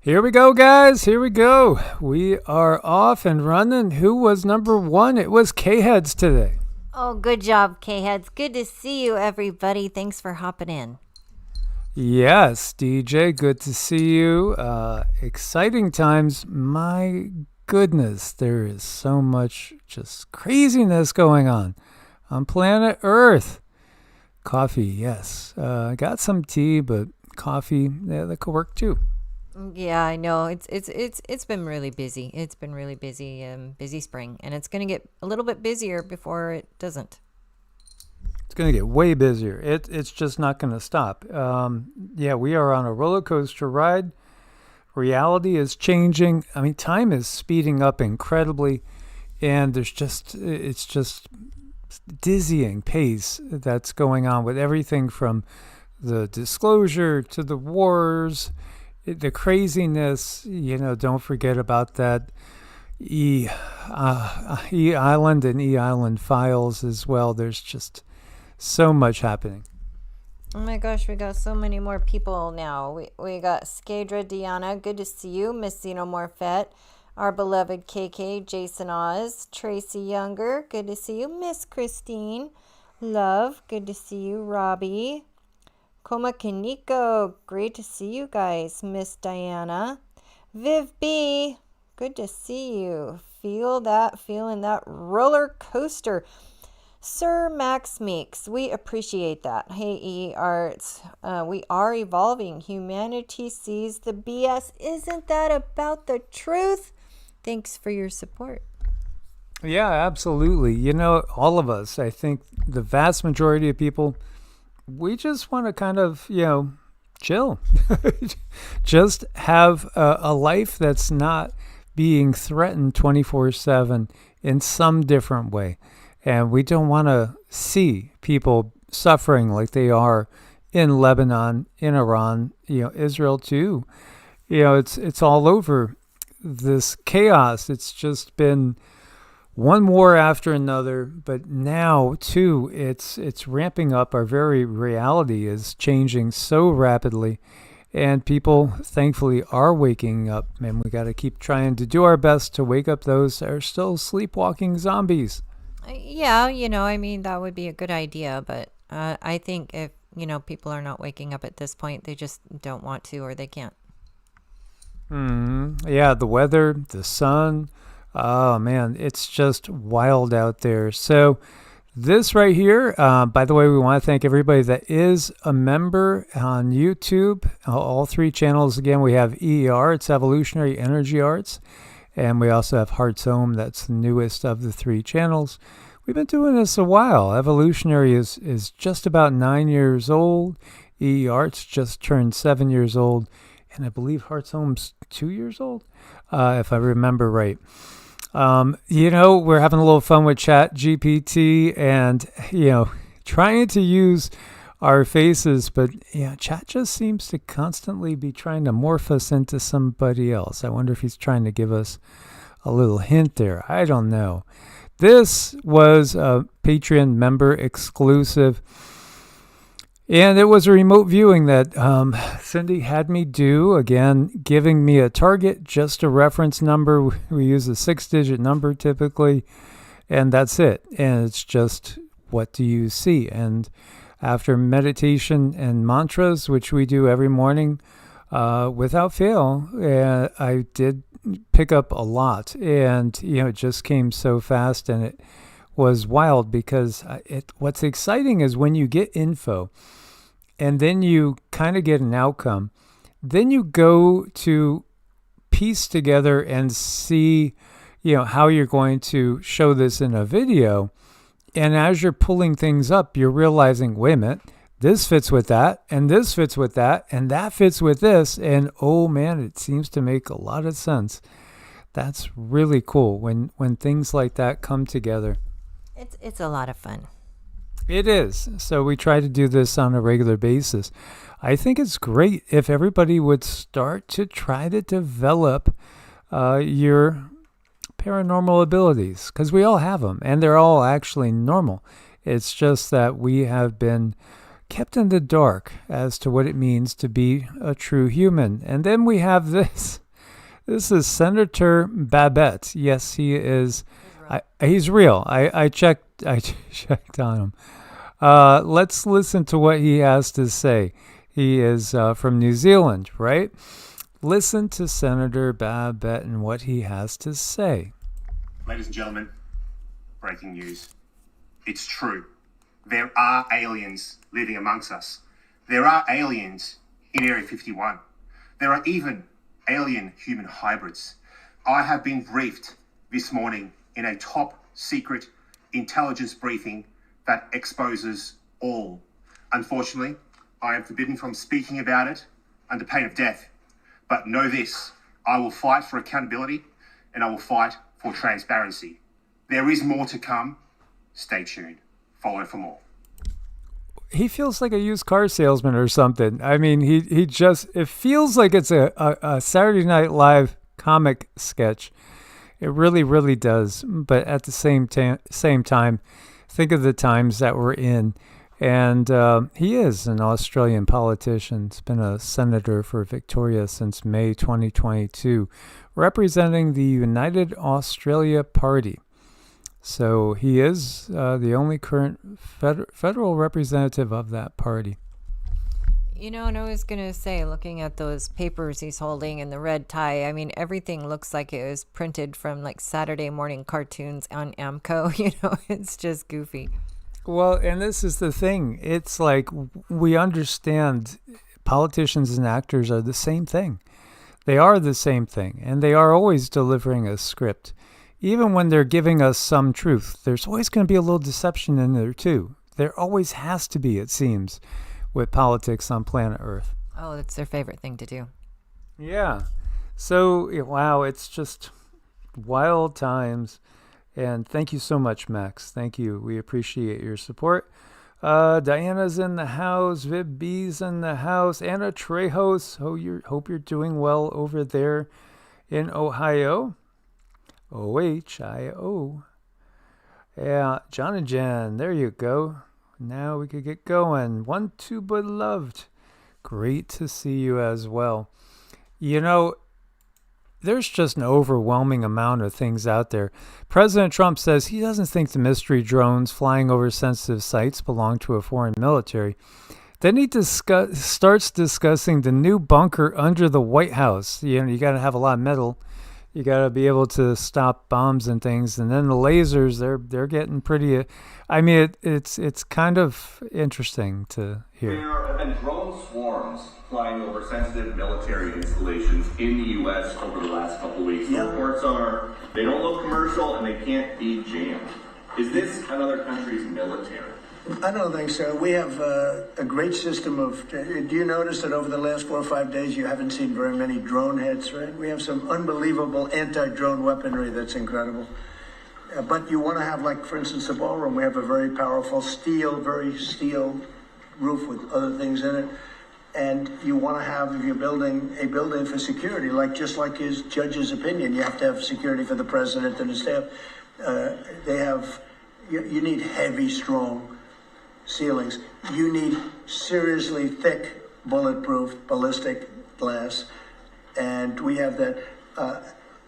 Here we go, guys. Here we go. We are off and running. Who was number one? It was K-Heads today. Oh, good job, K-Heads. Good to see you, everybody. Thanks for hopping in. Yes, DJ, good to see you. Exciting times. My goodness, there is so much just craziness going on planet Earth. Coffee, yes. Got some tea, but coffee, yeah, that could work too. Yeah, I know. It's been really busy. It's been really busy, busy spring, and it's going to get a little bit busier before it doesn't. It's going to get way busier. It's just not going to stop. Yeah, we are on a roller coaster ride. Reality is changing. I mean, time is speeding up incredibly, and it's just dizzying pace that's going on with everything from the disclosure to the wars, the craziness. Don't forget about that E Island and E Island files as well. There's just so much happening. Oh my gosh, we got so many more people now. We got Skadra Diana, good to see you. Miss Xenomorphet, our beloved KK, Jason Oz, Tracy Younger, good to see you. Miss Christine, Love, good to see you. Robbie, Koma Kaniko, great to see you guys. Miss Diana, Viv B, good to see you. Feeling that roller coaster. Sir Max Meeks, we appreciate that. Hey, EEARTS, we are evolving. Humanity sees the BS. Isn't that about the truth? Thanks for your support. Yeah, absolutely. All of us, I think the vast majority of people, we just want to kind of, chill. Just have a life that's not being threatened 24/7 in some different way. And we don't want to see people suffering like they are in Lebanon, in Iran, Israel too. It's all over. This chaos, it's just been one war after another, but now too it's ramping up. Our very reality is changing so rapidly, and people thankfully are waking up, and we got to keep trying to do our best to wake up those that are still sleepwalking zombies. Yeah, that would be a good idea, but I think if people are not waking up at this point, they just don't want to, or they can't. Yeah, the weather, the sun. Oh, man, it's just wild out there. So this right here, by the way, we want to thank everybody that is a member on YouTube. All three channels, again, we have EEARTS, Evolutionary Energy Arts, and we also have Heart's Home. That's the newest of the three channels. We've been doing this a while. Evolutionary is just about 9 years old. EEARTS just turned 7 years old. And I believe Heart's Home's 2 years old, if I remember right. We're having a little fun with Chat GPT and, trying to use our faces, but Chat just seems to constantly be trying to morph us into somebody else. I wonder if he's trying to give us a little hint there. I don't know. This was a Patreon member exclusive, and it was a remote viewing that Cindy had me do, again, giving me a target, just a reference number. We use a 6-digit number typically, and that's it. And it's just, what do you see? And after meditation and mantras, which we do every morning without fail, I did pick up a lot. And, it just came so fast, and it was wild because what's exciting is when you get info and then you kind of get an outcome, then you go to piece together and see, how you're going to show this in a video. And as you're pulling things up, you're realizing, wait a minute, this fits with that, and this fits with that, and that fits with this. And oh man, it seems to make a lot of sense. That's really cool when things like that come together. It's a lot of fun. It is. So we try to do this on a regular basis. I think it's great if everybody would start to try to develop your paranormal abilities, because we all have them, and they're all actually normal. It's just that we have been kept in the dark as to what it means to be a true human. And then we have this. This is Senator Babet. Yes, he is. He's real. I checked. I checked on him. Let's listen to what he has to say. He is from New Zealand, right? Listen to Senator Babet and what he has to say. Ladies and gentlemen, breaking news. It's true. There are aliens living amongst us. There are aliens in Area 51. There are even alien human hybrids. I have been briefed this morning in a top secret intelligence briefing that exposes all. Unfortunately, I am forbidden from speaking about it under pain of death. But know this, I will fight for accountability and I will fight for transparency. There is more to come. Stay tuned. Follow for more. He feels like a used car salesman or something. I mean, he just, it feels like it's a Saturday Night Live comic sketch. It really, really does. But at the same time, think of the times that we're in. And he is an Australian politician. He's been a senator for Victoria since May 2022, representing the United Australia Party. So he is the only current federal representative of that party. You know, and I was going to say, looking at those papers he's holding and the red tie, I mean, everything looks like it was printed from like Saturday morning cartoons on Amco. You know, it's just goofy. Well, and this is the thing. It's like we understand politicians and actors are the same thing. They are the same thing, and they are always delivering a script. Even when they're giving us some truth, there's always going to be a little deception in there too. There always has to be, it seems, with politics on planet Earth. Oh, it's their favorite thing to do. Yeah. So, wow, it's just wild times. And thank you so much, Max. Thank you. We appreciate your support. Diana's in the house. Vib B's in the house. Anna Trejos. Hope you're doing well over there in Ohio. OHIO. Yeah, John and Jen. There you go. Now we could get going. One, two, beloved. Great to see you as well. You know, there's just an overwhelming amount of things out there. President Trump says he doesn't think the mystery drones flying over sensitive sites belong to a foreign military. Then he starts discussing the new bunker under the White House. You know, you got to have a lot of metal. You got to be able to stop bombs and things. And then the lasers, they're getting pretty. I mean, it's kind of interesting to hear. There have been drone swarms flying over sensitive military installations in the U.S. over the last couple of weeks. The reports are they don't look commercial and they can't be jammed. Is this another country's military? I don't think so. We have a great system of. Do you notice that over the last 4 or 5 days you haven't seen very many drone hits, right? We have some unbelievable anti-drone weaponry that's incredible. But you want to have, like, for instance, the ballroom. We have a very powerful very steel roof with other things in it. And you want to have, if you're building a building for security, just like his judge's opinion, you have to have security for the president and his staff. You need heavy, strong ceilings. You need seriously thick, bulletproof, ballistic glass. And we have that.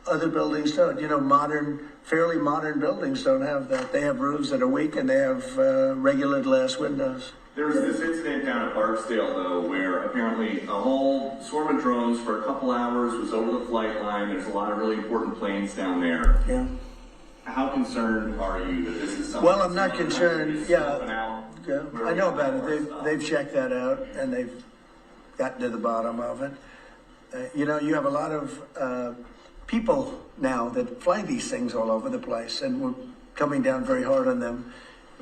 Other buildings don't. You know, fairly modern buildings don't have that. They have roofs that are weak and they have regular glass windows. There was this incident down at Barksdale, though, where apparently a whole swarm of drones for a couple hours was over the flight line. There's a lot of really important planes down there. Yeah. How concerned are you that this is something? Well, I'm not concerned. Yeah, I know about it. They've They've checked that out and they've gotten to the bottom of it. You know, you have a lot of people now that fly these things all over the place, and we're coming down very hard on them.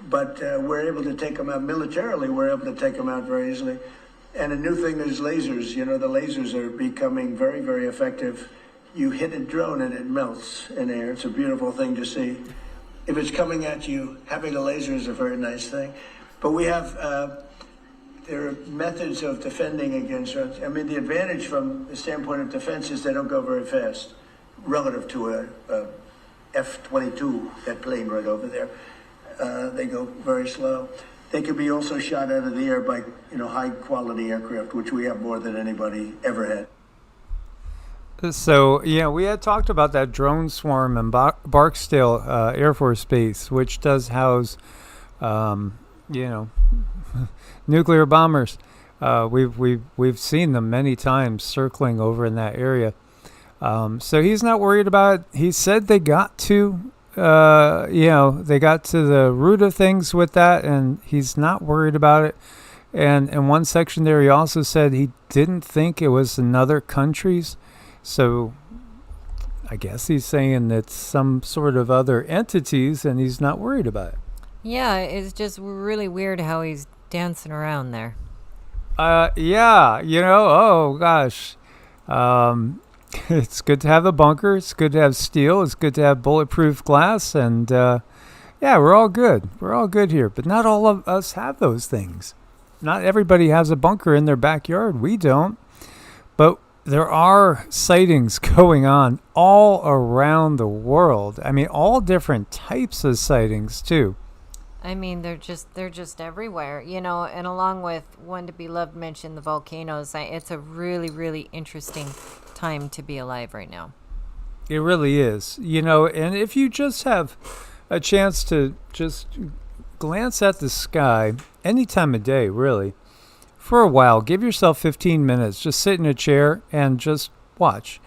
But we're able to take them out militarily. We're able to take them out very easily. And a new thing is lasers. You know, the lasers are becoming very, very effective. You hit a drone and it melts in air. It's a beautiful thing to see. If it's coming at you, having a laser is a very nice thing. But we have, there are methods of defending against drones. I mean, the advantage from the standpoint of defense is they don't go very fast relative to a F-22, that plane right over there. They go very slow. They can be also shot out of the air by, high quality aircraft, which we have more than anybody ever had. So, yeah, we had talked about that drone swarm in Barksdale Air Force Base, which does house, nuclear bombers. We've seen them many times circling over in that area. So he's not worried about it. He said they got to, they got to the root of things with that, and he's not worried about it. And in one section there, he also said he didn't think it was in other countries. So I guess he's saying it's some sort of other entities, and he's not worried about it. Yeah, it's just really weird how he's dancing around there. Oh gosh. It's good to have a bunker. It's good to have steel. It's good to have bulletproof glass. And we're all good. We're all good here. But not all of us have those things. Not everybody has a bunker in their backyard. We don't. But there are sightings going on all around the world. I mean, all different types of sightings, too. I mean, they're just everywhere, and along with one to be loved mentioned, the volcanoes. It's a really, really interesting time to be alive right now. It really is, and if you just have a chance to just glance at the sky any time of day, really, for a while, give yourself 15 minutes, just sit in a chair and just watch.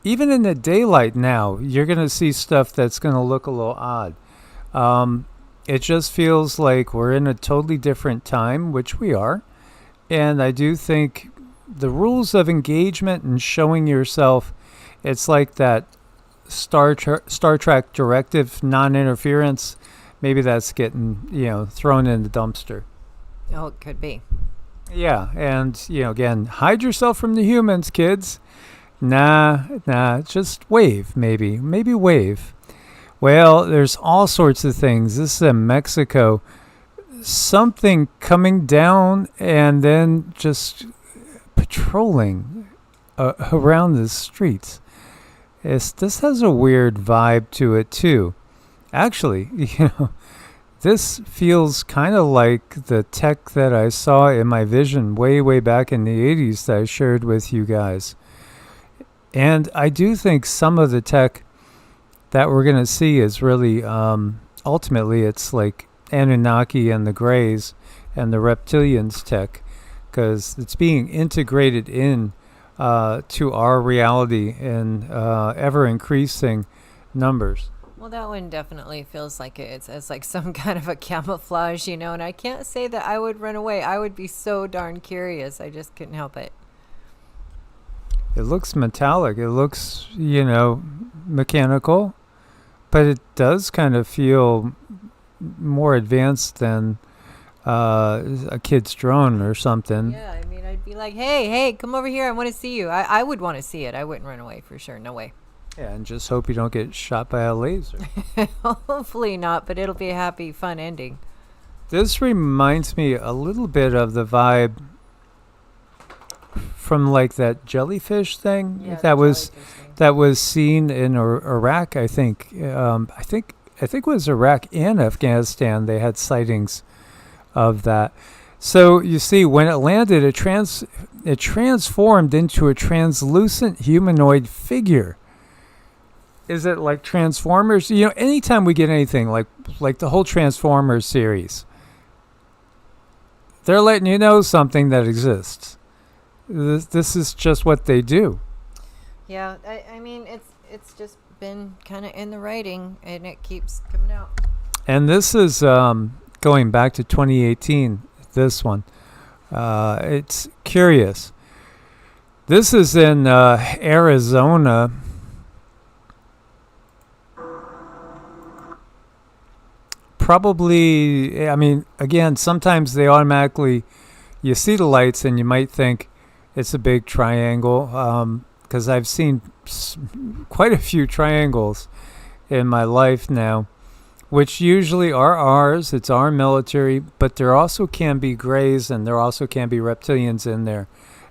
Even in the daylight now, you're going to see stuff that's going to look a little odd. It just feels like we're in a totally different time, which we are. And I do think the rules of engagement and showing yourself, it's like that Star Trek directive, non-interference. Maybe that's getting, thrown in the dumpster. Oh, it could be. Yeah, and, again, hide yourself from the humans, kids. Nah, just wave, maybe wave. Well, there's all sorts of things. This is in Mexico. Something coming down and then just patrolling around the streets. This has a weird vibe to it, too. Actually, this feels kind of like the tech that I saw in my vision way back in the 80s that I shared with you guys. And I do think some of the tech that we're going to see is really, ultimately, it's like Anunnaki and the Greys and the reptilians tech, because it's being integrated in to our reality in ever-increasing numbers. Well, that one definitely feels like it's like some kind of a camouflage, and I can't say that I would run away. I would be so darn curious. I just couldn't help it. It looks metallic. It looks, mechanical, but it does kind of feel more advanced than a kid's drone or something. Yeah, I mean, I'd be like, hey, come over here. I want to see you. I would want to see it. I wouldn't run away for sure. No way. Yeah, and just hope you don't get shot by a laser. Hopefully not, but it'll be a happy, fun ending. This reminds me a little bit of the vibe from like that jellyfish thing that was seen in Iraq. I think it was Iraq and Afghanistan. They had sightings of that. So you see, when it landed, it transformed into a translucent humanoid figure. Is it like Transformers? Anytime we get anything like the whole Transformers series, they're letting you know something that exists. This is just what they do. Yeah, I mean, it's just been kind of in the writing, and it keeps coming out. And this is going back to 2018, this one. It's curious. This is in Arizona. Probably, I mean, again, sometimes they automatically, you see the lights and you might think it's a big triangle, because I've seen quite a few triangles in my life now, which usually are ours. It's our military, but there also can be Greys and there also can be reptilians in there,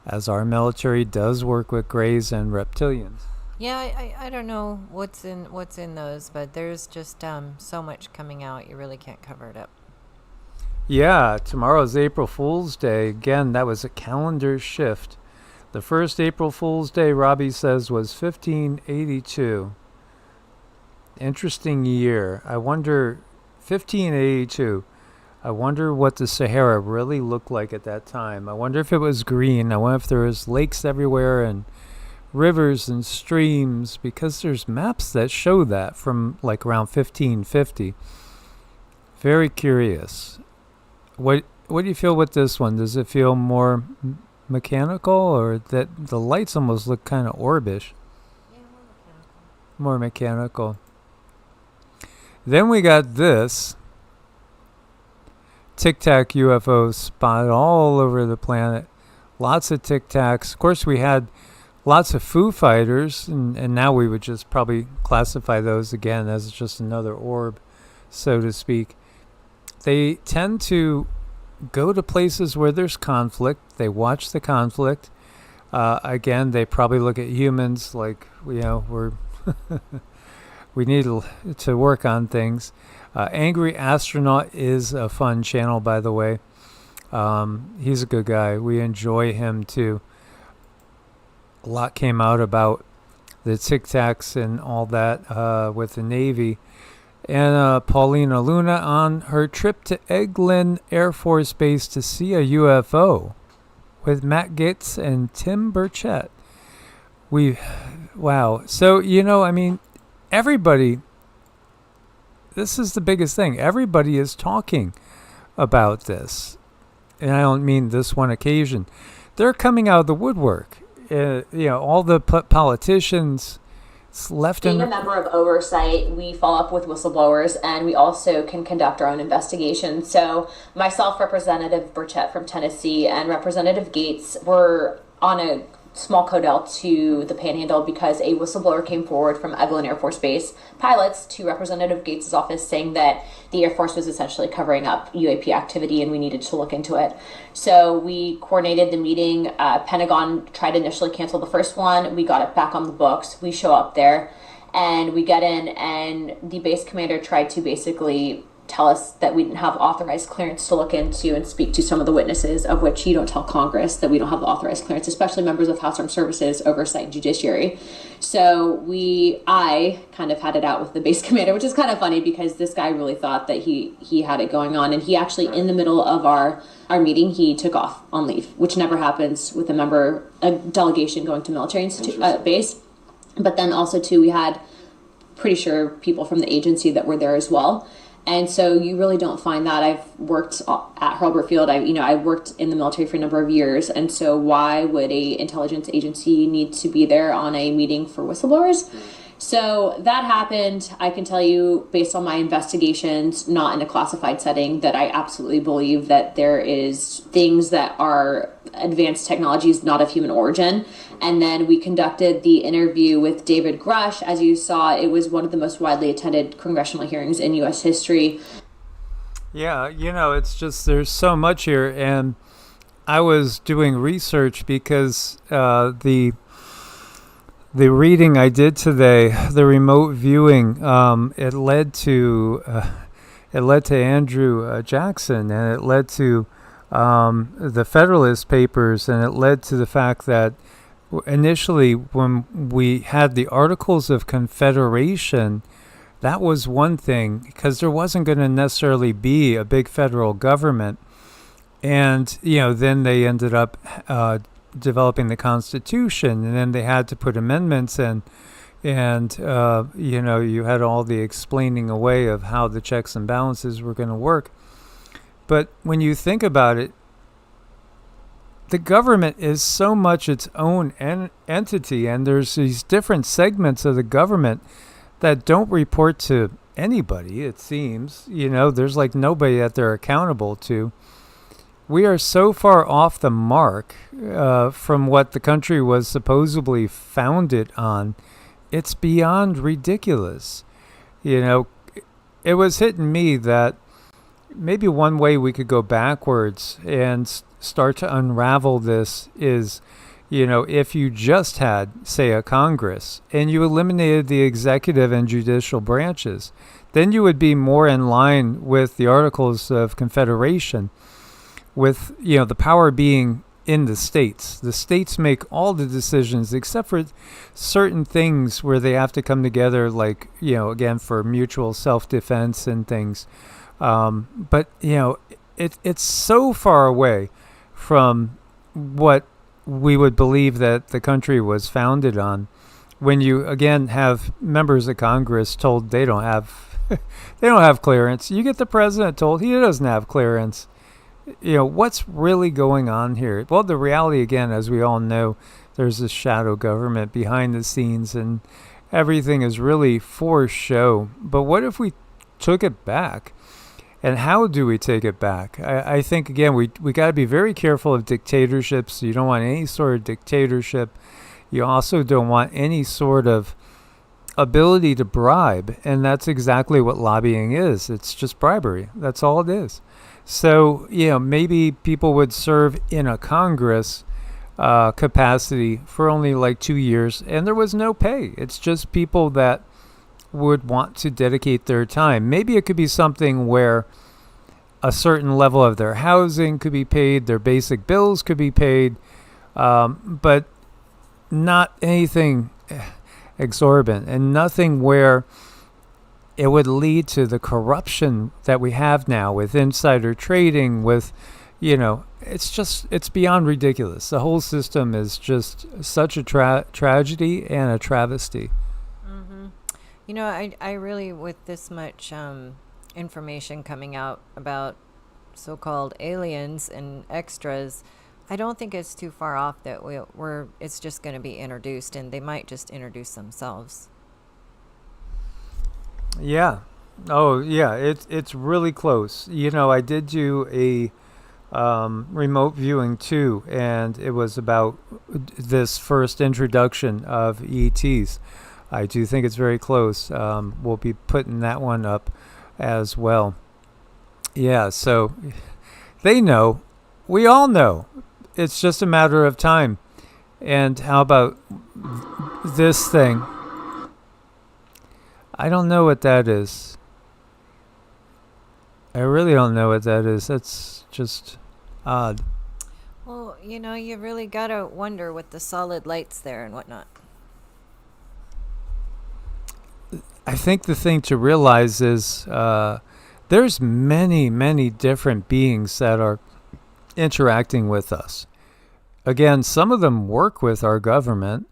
as our military does work with Greys and reptilians. Yeah, I don't know what's in those, but there's just so much coming out. You really can't cover it up. Yeah, tomorrow's April Fool's Day. Again, that was a calendar shift. The first April Fool's Day, Robbie says, was 1582. Interesting year. I wonder, 1582. I wonder what the Sahara really looked like at that time. I wonder if it was green. I wonder if there was lakes everywhere and rivers and streams, because there's maps that show that from like around 1550. Very curious. What do you feel with this one? Does it feel more mechanical, or that the lights almost look kind of orbish? Yeah, more mechanical. More mechanical. Then we got this Tic Tac UFO spotted all over the planet. Lots of Tic Tacs. Of course, we had lots of Foo Fighters, and now we would just probably classify those again as just another orb, so to speak. They tend to go to places where there's conflict. They watch the conflict. Again, they probably look at humans like, we're we need to work on things. Angry Astronaut is a fun channel, by the way. He's a good guy. We enjoy him too. A lot came out about the Tic Tacs and all that with the Navy. And Paulina Luna on her trip to Eglin Air Force Base to see a UFO with Matt Gaetz and Tim Burchett. Wow. So, everybody, this is the biggest thing. Everybody is talking about this. And I don't mean this one occasion. They're coming out of the woodwork. All the politicians, it's left Being a member of oversight, we follow up with whistleblowers, and we also can conduct our own investigation. So myself, Representative Burchett from Tennessee, and Representative Gaetz were on a small codel to the Panhandle because a whistleblower came forward from Eglin Air Force Base pilots to Representative Gaetz' office saying that the Air Force was essentially covering up UAP activity and we needed to look into it. So we coordinated the meeting. Pentagon tried to initially cancel the first one. We got it back on the books. We show up there and we get in, and the base commander tried to basically tell us that we didn't have authorized clearance to look into and speak to some of the witnesses, of which you don't tell Congress that we don't have the authorized clearance, especially members of House Armed Services, Oversight, and Judiciary. So I kind of had it out with the base commander, which is kind of funny because this guy really thought that he had it going on. And he actually, in the middle of our meeting, he took off on leave, which never happens with a delegation going to military base. But then also, too, we had pretty sure people from the agency that were there as well. And so you really don't find that. I've worked at Hurlburt Field. I worked in the military for a number of years. And so why would a intelligence agency need to be there on a meeting for whistleblowers? So that happened. I can tell you, based on my investigations, not in a classified setting, that I absolutely believe that there is things that are advanced technologies not of human origin. And then we conducted the interview with David Grush. As you saw, it was one of the most widely attended congressional hearings in U.S. history. Yeah, it's just there's so much here. And I was doing research because the reading I did today, the remote viewing, it led to Andrew Jackson, and it led to the Federalist Papers, and it led to the fact that initially when we had the Articles of Confederation, that was one thing, because there wasn't going to necessarily be a big federal government. And, then they ended up developing the Constitution, and then they had to put amendments in, and you had all the explaining away of how the checks and balances were going to work. But when you think about it, the government is so much its own entity, and there's these different segments of the government that don't report to anybody, it seems. There's like nobody that they're accountable to. We are so far off the mark from what the country was supposedly founded on. It's beyond ridiculous. It was hitting me that maybe one way we could go backwards and start to unravel this is, if you just had, say, a Congress and you eliminated the executive and judicial branches, then you would be more in line with the Articles of Confederation, with the power being in the states. The states make all the decisions except for certain things where they have to come together, like again for mutual self-defense and things. But it's so far away from what we would believe that the country was founded on. When you again have members of Congress told they don't have they don't have clearance, you get the president told he doesn't have clearance. What's really going on here? Well, the reality, again, as we all know, there's this shadow government behind the scenes, and everything is really for show. But what if we took it back? And how do we take it back? I think, again, we got to be very careful of dictatorships. You don't want any sort of dictatorship. You also don't want any sort of ability to bribe. And that's exactly what lobbying is. It's just bribery. That's all it is. So, maybe people would serve in a Congress capacity for only like 2 years, and there was no pay. It's just people that would want to dedicate their time. Maybe it could be something where a certain level of their housing could be paid, their basic bills could be paid, but not anything exorbitant, and nothing where it would lead to the corruption that we have now with insider trading, with, it's beyond ridiculous. The whole system is just such a tragedy and a travesty. I really, with this much information coming out about so-called aliens and extras, I don't think it's too far off that it's just going to be introduced, and they might just introduce themselves. Yeah. Oh, yeah. It's really close. I did do a remote viewing too, and it was about this first introduction of ETs. I do think it's very close. We'll be putting that one up as well. Yeah, so they know. We all know. It's just a matter of time. And how about this thing? I don't know what that is. I really don't know what that is. That's just odd. Well, you really got to wonder with the solid lights there and whatnot. I think the thing to realize is there's many, many different beings that are interacting with us. Again, some of them work with our government,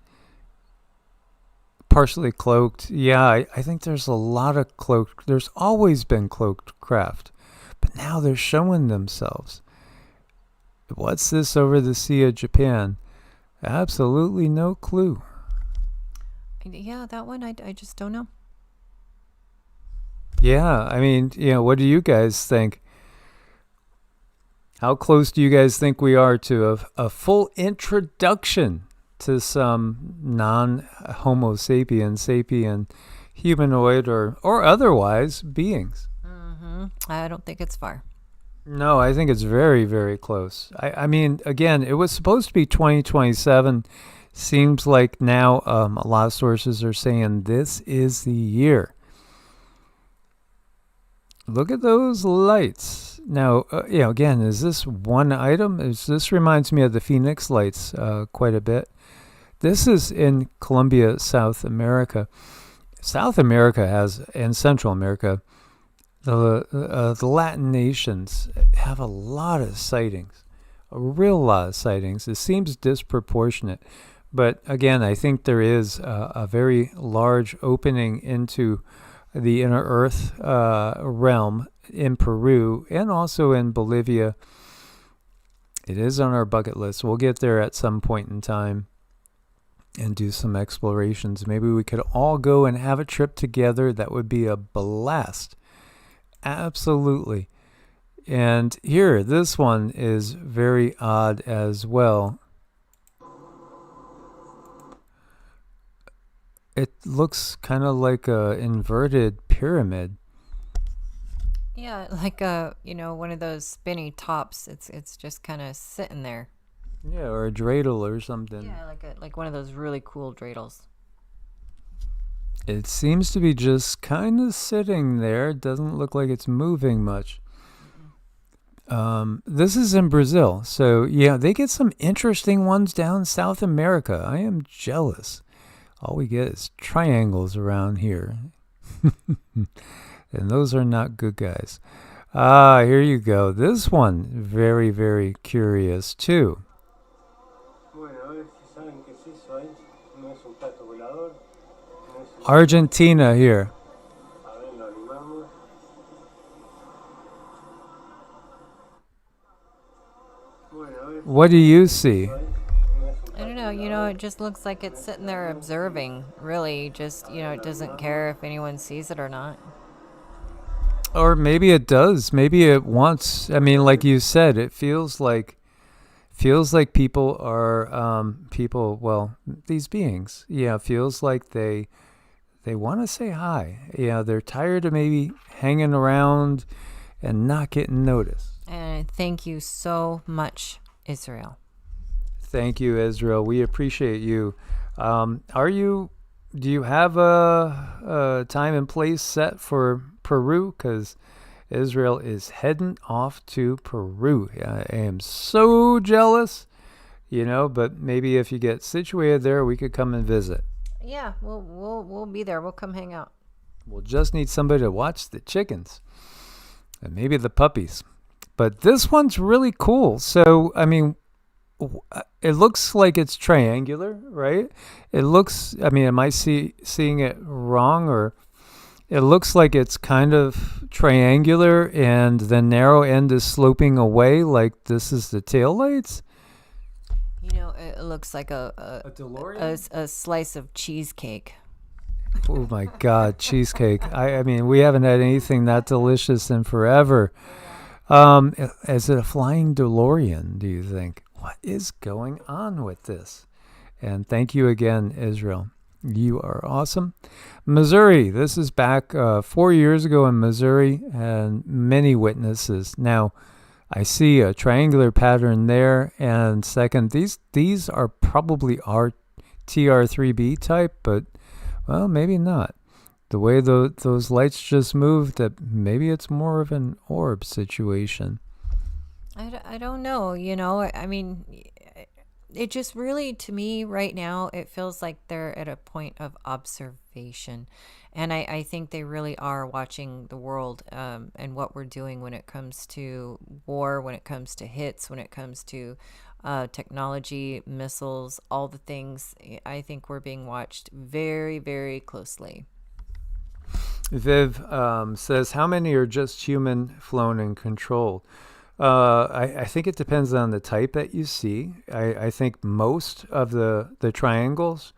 partially cloaked. Yeah, I think there's a lot of cloaked. There's always been cloaked craft, but now they're showing themselves. What's this over the Sea of Japan? Absolutely no clue. Yeah, that one, I just don't know. Yeah, I mean, what do you guys think? How close do you guys think we are to a full introduction to some non-Homo sapien, humanoid or otherwise beings? I don't think it's far. No, I think it's very, very close. I mean, again, it was supposed to be 2027. Seems like now a lot of sources are saying this is the year. Look at those lights. Now, again, is this one item? This reminds me of the Phoenix lights quite a bit. This is in Colombia, South America. South America has, and Central America, the Latin nations have a lot of sightings, a real lot of sightings. It seems disproportionate. But again, I think there is a very large opening into the inner earth realm in Peru and also in Bolivia. It is on our bucket list. We'll get there at some point in time and do some explorations. Maybe we could all go and have a trip together. That would be a blast. Absolutely. And here, this one is very odd as well. It looks kind of like a inverted pyramid. Yeah, like one of those spinny tops. It's just kind of sitting there. Yeah, or a dreidel or something. Yeah, like one of those really cool dreidels. It seems to be just kind of sitting there. It doesn't look like it's moving much. This is in Brazil. So, yeah, they get some interesting ones down in South America. I am jealous. All we get is triangles around here. And those are not good guys. Here you go. This one, very, very curious too. Argentina here. What do you see? I don't know, it just looks like it's sitting there observing, really. Just, it doesn't care if anyone sees it or not. Or maybe it does. Maybe it wants, I mean, like you said, it feels like people are, these beings, feels like they want to say hi. They're tired of maybe hanging around and not getting noticed. And thank you so much, Israel. Thank you, Israel. We appreciate you. Do you have a time and place set for Peru? Because Israel is heading off to Peru. I am so jealous, but maybe if you get situated there, we could come and visit. Yeah, we'll be there. We'll come hang out. We'll just need somebody to watch the chickens and maybe the puppies. But this one's really cool. So, I mean, it looks like it's triangular, right? It looks, am I seeing it wrong? Or it looks like it's kind of triangular and the narrow end is sloping away like this is the taillights. It looks like a DeLorean? a slice of cheesecake. Oh my God, cheesecake. I mean, we haven't had anything that delicious in forever. Is it a flying DeLorean, do you think? What is going on with this? And thank you again, Israel. You are awesome. Missouri, this is back 4 years ago in Missouri, and many witnesses. Now, I see a triangular pattern there, and second, these are probably our TR3B type, but, well, maybe not. The way those lights just moved, that maybe it's more of an orb situation. I don't know, I mean, it just really, to me right now, it feels like they're at a point of observation. And I think they really are watching the world and what we're doing when it comes to war, when it comes to hits, when it comes to technology, missiles, all the things. I think we're being watched very, very closely. Viv says, how many are just human, flown, and controlled? I think it depends on the type that you see. I think most of the triangles,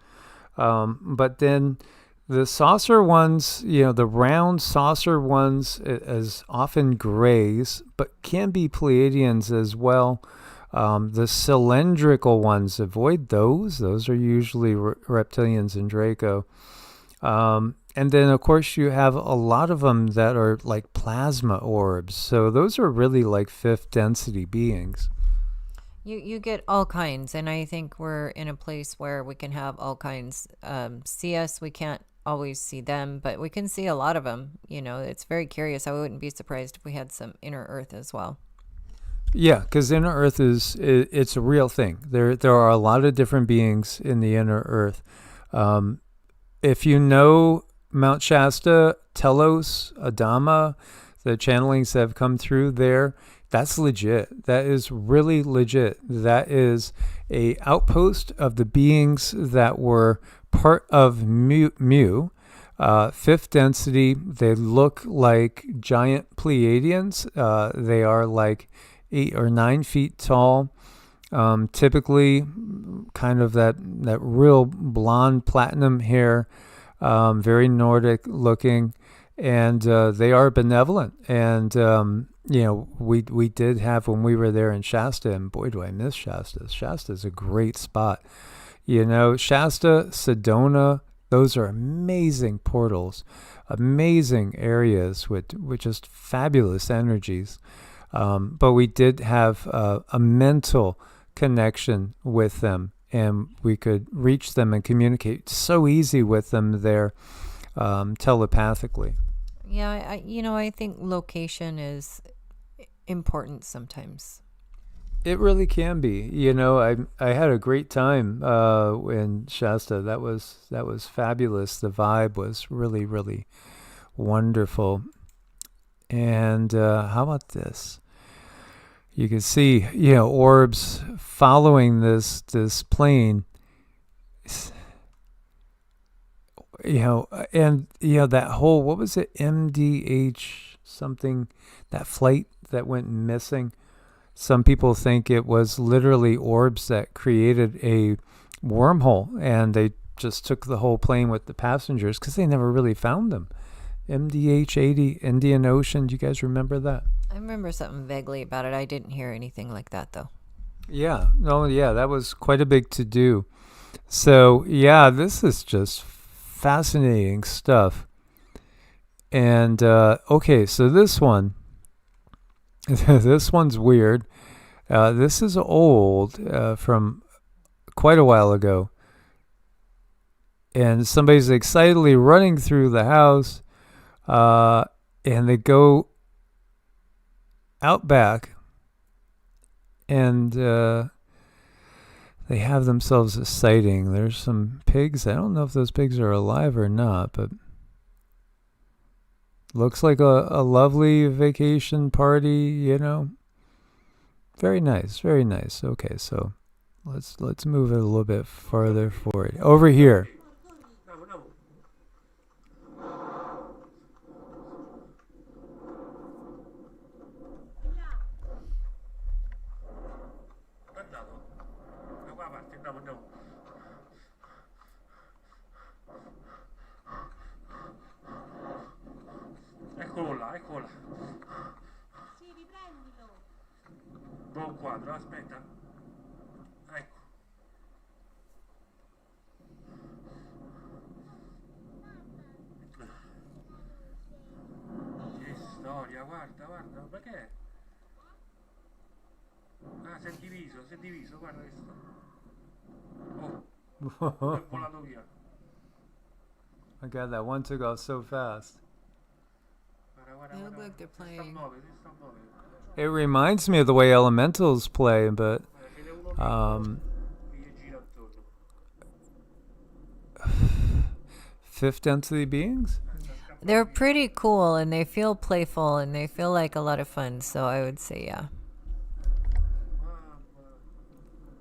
but then the saucer ones, the round saucer ones is often grays, but can be Pleiadians as well. The cylindrical ones, avoid those. Those are usually reptilians and Draco. And then, of course, you have a lot of them that are like plasma orbs. So those are really like fifth density beings. You get all kinds, and I think we're in a place where we can have all kinds see us. We can't always see them, but we can see a lot of them. It's very curious. I wouldn't be surprised if we had some inner Earth as well. Yeah, because inner Earth it's a real thing. There are a lot of different beings in the inner Earth. If you know Mount Shasta, Telos, Adama, the channelings that have come through there, that's legit. That is really legit. That is a outpost of the beings that were part of Mu. Fifth density, they look like giant Pleiadians. They are like 8 or 9 feet tall. Typically kind of that real blonde platinum hair, very Nordic looking, and they are benevolent. And we did have, when we were there in Shasta, and boy do I miss Shasta. Shasta is a great spot. Shasta, Sedona, those are amazing portals, amazing areas with just fabulous energies. But we did have a mental connection with them, and we could reach them and communicate so easy with them there. telepathically. Yeah, I think location is important sometimes. It really can be. I had a great time in Shasta. That was fabulous. The vibe was really, really wonderful. And how about this? You can see, orbs following this plane. And that whole, what was it, MDH something, that flight that went missing. Some people think it was literally orbs that created a wormhole, and they just took the whole plane with the passengers because they never really found them. MDH 80, Indian Ocean. Do you guys remember that? I remember something vaguely about it. I didn't hear anything like that, though. Yeah. No, yeah, that was quite a big to-do. So, yeah, this is just fascinating stuff. And, okay, so this one, this one's weird. This is old, from quite a while ago. And somebody's excitedly running through the house, and they go out back, and they have themselves a sighting. There's some pigs. I don't know if those pigs are alive or not, but looks like a lovely vacation party, Very nice, very nice. Okay, so let's move it a little bit farther forward. Over here. Eccolo là, ecco là. Sì, riprendilo. Buon quadro, aspetta. Ecco. Che storia, guarda, ma che è? Ah, si è diviso, guarda che sto. Oh, è volato via. My God, that one took off so fast. They look like they're playing. It reminds me of the way elementals play, but fifth density beings? They're pretty cool, and they feel playful, and they feel like a lot of fun. So I would say, yeah.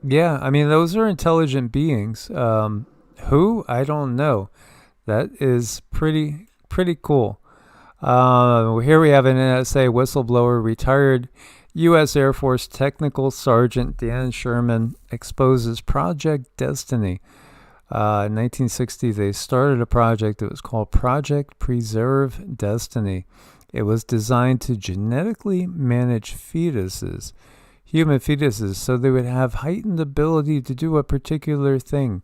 Yeah, I mean, those are intelligent beings. Who? I don't know. That is pretty cool. Here we have an NSA whistleblower, retired U.S. Air Force Technical Sergeant Dan Sherman exposes Project Destiny. In 1960, they started a project that was called Project Preserve Destiny. It was designed to genetically manage fetuses, human fetuses, so they would have heightened ability to do a particular thing.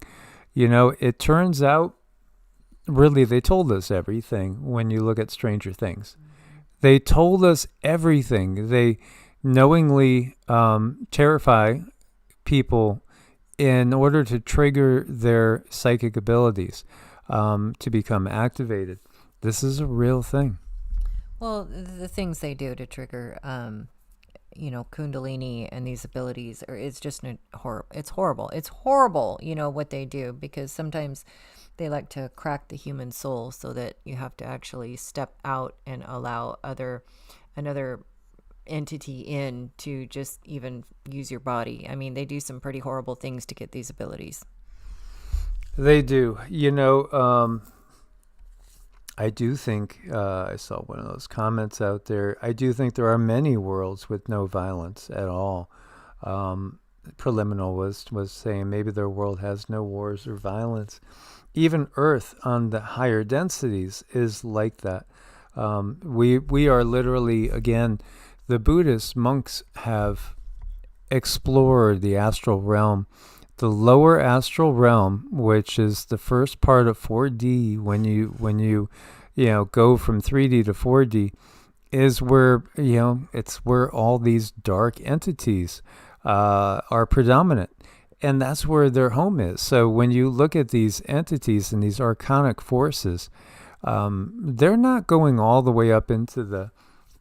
It turns out, really, they told us everything when you look at Stranger Things. They told us everything. They knowingly terrify people in order to trigger their psychic abilities to become activated. This is a real thing. Well, the things they do to trigger, Kundalini and these abilities, it's just horrible. It's horrible. It's horrible, what they do, because sometimes they like to crack the human soul so that you have to actually step out and allow another entity in to just even use your body. I mean, they do some pretty horrible things to get these abilities. They do. I do think, I saw one of those comments out there, I do think there are many worlds with no violence at all. Preliminal was saying maybe their world has no wars or violence. Even Earth on the higher densities is like that. We are literally, again, the Buddhist monks have explored the astral realm. The lower astral realm, which is the first part of 4D, when you go from 3D to 4D, is where it's where all these dark entities are predominant. And that's where their home is. So when you look at these entities and these archonic forces, they're not going all the way up into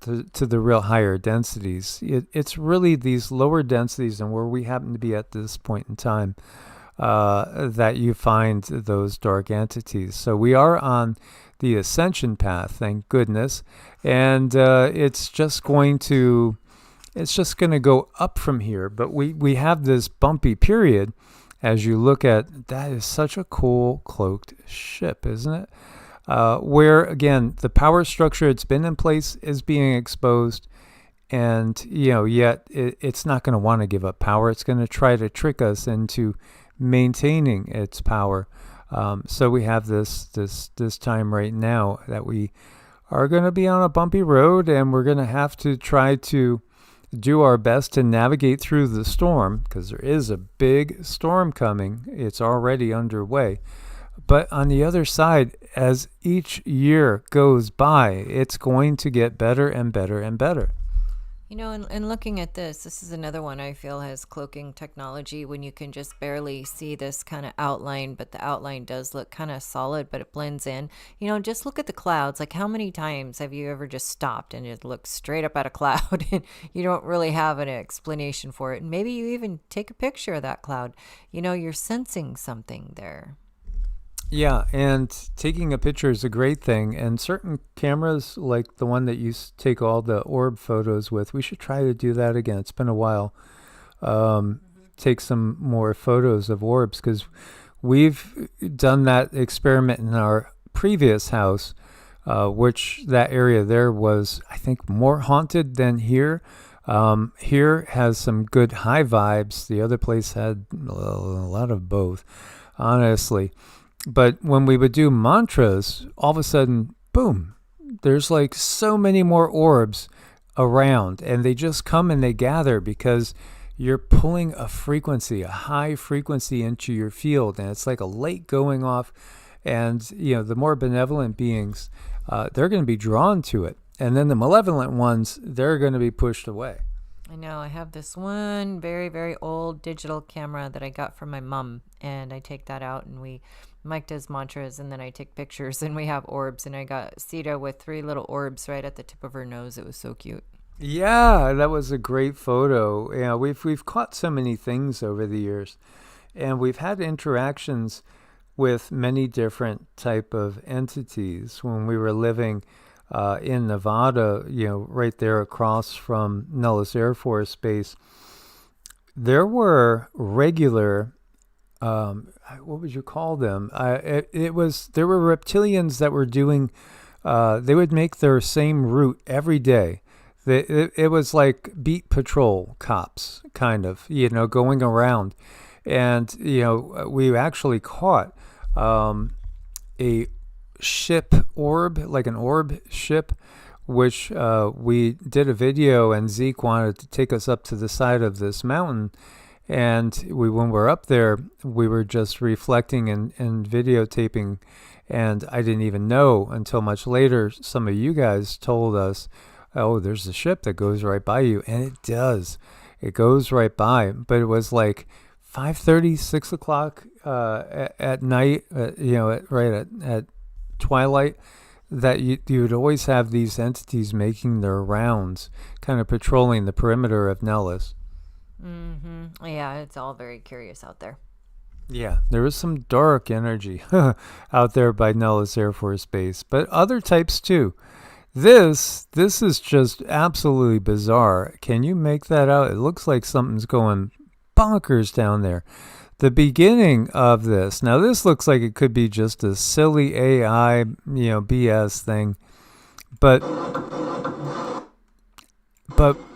to the real higher densities. It's really these lower densities and where we happen to be at this point in time that you find those dark entities. So we are on the ascension path, thank goodness, and it's just going to go up from here. But we have this bumpy period. As you look at, that is such a cool cloaked ship, isn't it? Where, again, the power structure it's been in place is being exposed, and, yet it's not going to want to give up power. It's going to try to trick us into maintaining its power. So we have this time right now that we are going to be on a bumpy road, and we're going to have to try to do our best to navigate through the storm, because there is a big storm coming. It's already underway. But on the other side, as each year goes by, it's going to get better and better and better. And looking at this is another one I feel has cloaking technology when you can just barely see this kind of outline, but the outline does look kind of solid, but it blends in. Just look at the clouds. Like, how many times have you ever just stopped and it looks straight up at a cloud and you don't really have an explanation for it? And maybe you even take a picture of that cloud. You're sensing something there. Yeah, and taking a picture is a great thing. And certain cameras, like the one that you take all the orb photos with, we should try to do that again. It's been a while. Take some more photos of orbs, because we've done that experiment in our previous house, which that area there was, I think, more haunted than here. Here has some good high vibes. The other place had a lot of both, honestly. But when we would do mantras, all of a sudden, boom, there's like so many more orbs around, and they just come and they gather because you're pulling a frequency, a high frequency into your field, and it's like a light going off. And, the more benevolent beings, they're going to be drawn to it. And then the malevolent ones, they're going to be pushed away. I know. I have this one very, very old digital camera that I got from my mom, and I take that out, and Mike does mantras, and then I take pictures, and we have orbs, and I got Sita with 3 little orbs right at the tip of her nose. It was so cute. Yeah, that was a great photo. Yeah, we've caught so many things over the years, and we've had interactions with many different type of entities. When we were living in Nevada, right there across from Nellis Air Force Base, there were regular, what would you call them? There were reptilians that were doing, they would make their same route every day. It was like beat patrol cops, kind of, going around. And, we actually caught a ship orb, like an orb ship, which we did a video, and Zeke wanted to take us up to the side of this mountain. And when we're up there, we were just reflecting and videotaping. And I didn't even know until much later, some of you guys told us, oh, there's a ship that goes right by you. And it does. It goes right by. But it was like 5:30, 6 o'clock at night, at twilight, that you would always have these entities making their rounds, kind of patrolling the perimeter of Nellis. Mm-hmm. Yeah, it's all very curious out there. Yeah, there was some dark energy out there by Nellis Air Force Base, but other types too. This is just absolutely bizarre. Can you make that out? It looks like something's going bonkers down there. The beginning of this, now this looks like it could be just a silly AI, BS thing, but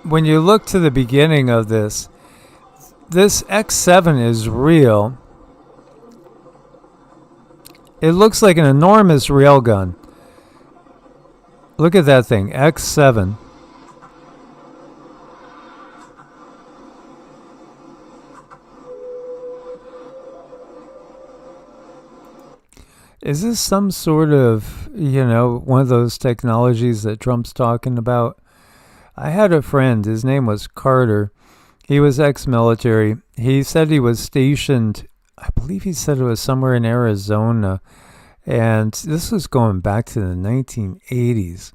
when you look to the beginning of this X7 is real. It looks like an enormous railgun. Look at that thing, X7. Is this some sort of, one of those technologies that Trump's talking about? I had a friend, his name was Carter. He was ex-military. He said he was stationed, I believe he said it was somewhere in Arizona. And this was going back to the 1980s.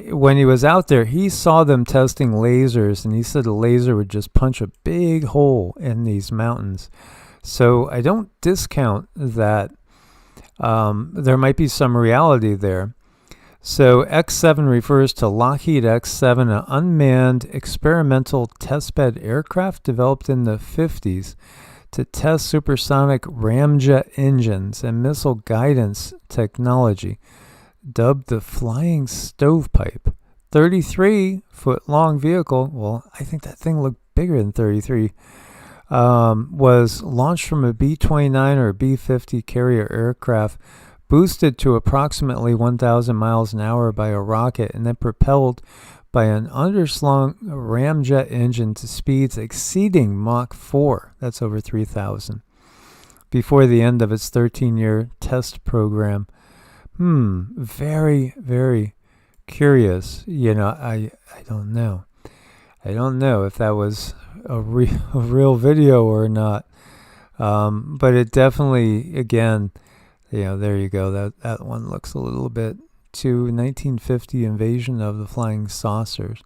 When he was out there, he saw them testing lasers, and he said a laser would just punch a big hole in these mountains. So I don't discount that there might be some reality there. So X-7 refers to Lockheed X-7, an unmanned experimental testbed aircraft developed in the 50s to test supersonic ramjet engines and missile guidance technology, dubbed the Flying Stovepipe. 33-foot-long vehicle, well, I think that thing looked bigger than 33, was launched from a B-29 or a B-50 carrier aircraft, boosted to approximately 1,000 miles an hour by a rocket, and then propelled by an underslung ramjet engine to speeds exceeding Mach 4. That's over 3,000. Before the end of its 13-year test program. Very, very curious. I don't know. I don't know if that was a real video or not. But it definitely, again, there you go. That one looks a little bit too 1950 invasion of the flying saucers.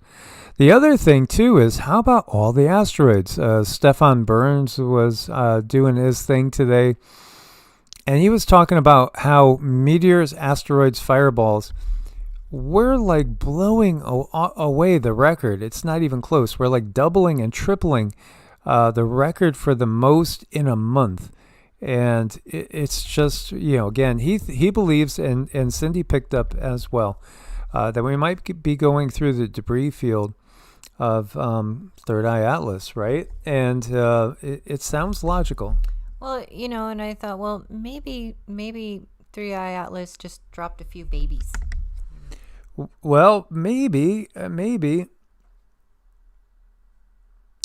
The other thing, too, is how about all the asteroids? Stefan Burns was doing his thing today, and he was talking about how meteors, asteroids, fireballs, we're like blowing away the record. It's not even close. We're like doubling and tripling the record for the most in a month. And it's just, again, he believes, and Cindy picked up as well, that we might be going through the debris field of Third Eye Atlas, right? And it sounds logical. Well, and I thought, well, maybe Three Eye Atlas just dropped a few babies. Well, maybe.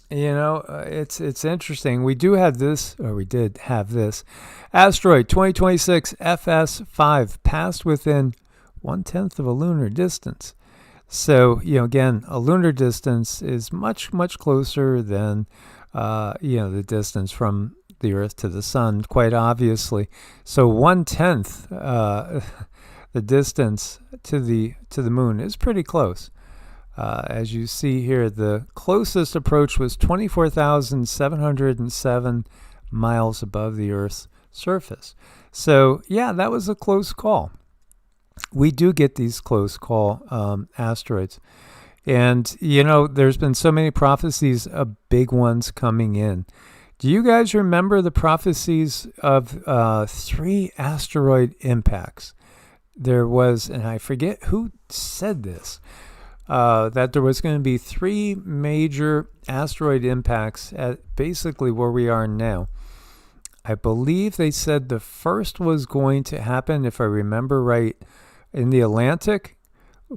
It's interesting. We did have this. Asteroid 2026 FS5 passed within 1/10 of a lunar distance. So, again, a lunar distance is much, much closer than, the distance from the Earth to the Sun, quite obviously. So 1/10 the distance to the Moon is pretty close. As you see here, the closest approach was 24,707 miles above the Earth's surface. So, yeah, that was a close call. We do get these close call asteroids. And, there's been so many prophecies of big ones coming in. Do you guys remember the prophecies of 3 asteroid impacts? There was, and I forget who said this, that there was going to be 3 major asteroid impacts at basically where we are now. I believe they said the first was going to happen, if I remember right, in the Atlantic,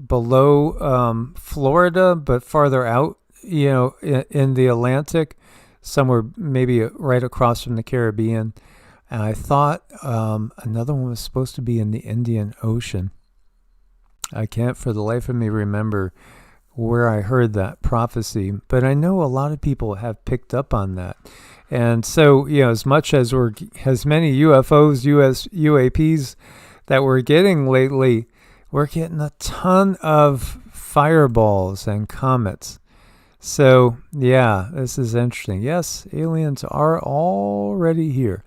below Florida, but farther out, in the Atlantic, somewhere maybe right across from the Caribbean. And I thought another one was supposed to be in the Indian Ocean. I can't for the life of me remember where I heard that prophecy, but I know a lot of people have picked up on that. And so, as much as as many UFOs, UAPs that we're getting lately, we're getting a ton of fireballs and comets. So, yeah, this is interesting. Yes, aliens are already here.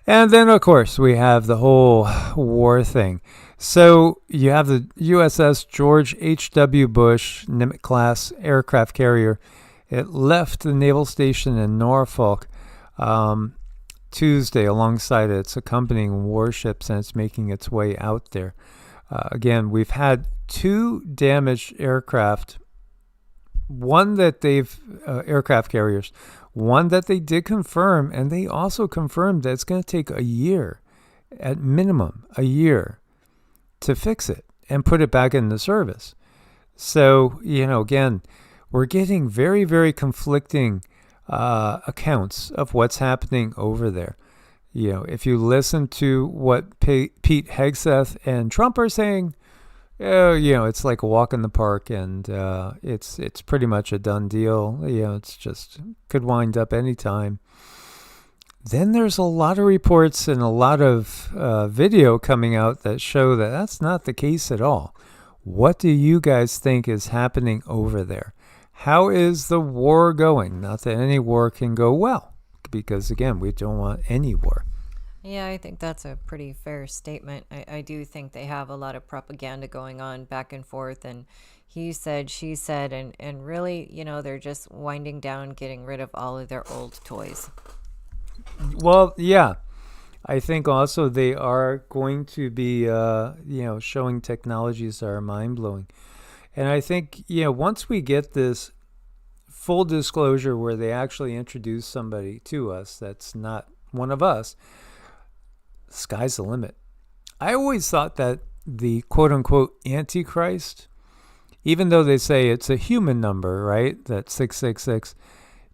And then, of course, we have the whole war thing. So you have the USS George H.W. Bush Nimitz-class aircraft carrier. It left the naval station in Norfolk Tuesday alongside its accompanying warships, and it's making its way out there. Again, we've had 2 damaged aircraft. One that aircraft carriers, one that they did confirm, and they also confirmed that it's going to take a year, at minimum, a year, to fix it and put it back into service. So, again, we're getting very, very conflicting accounts of what's happening over there. If you listen to what Pete Hegseth and Trump are saying, it's like a walk in the park, and it's pretty much a done deal. It's just could wind up anytime. then there's a lot of reports and a lot of video coming out that show that that's not the case at all. What do you guys think is happening over there? How is the war going? Not that any war can go well, because again, we don't want any war. Yeah, I think that's a pretty fair statement. I do think they have a lot of propaganda going on back and forth, and he said, she said, and really, they're just winding down, getting rid of all of their old toys. Well, yeah. I think also they are going to be, showing technologies that are mind-blowing. And I think, once we get this full disclosure where they actually introduce somebody to us that's not one of us, sky's the limit. I always thought that the quote-unquote Antichrist, even though they say it's a human number, right, that 666,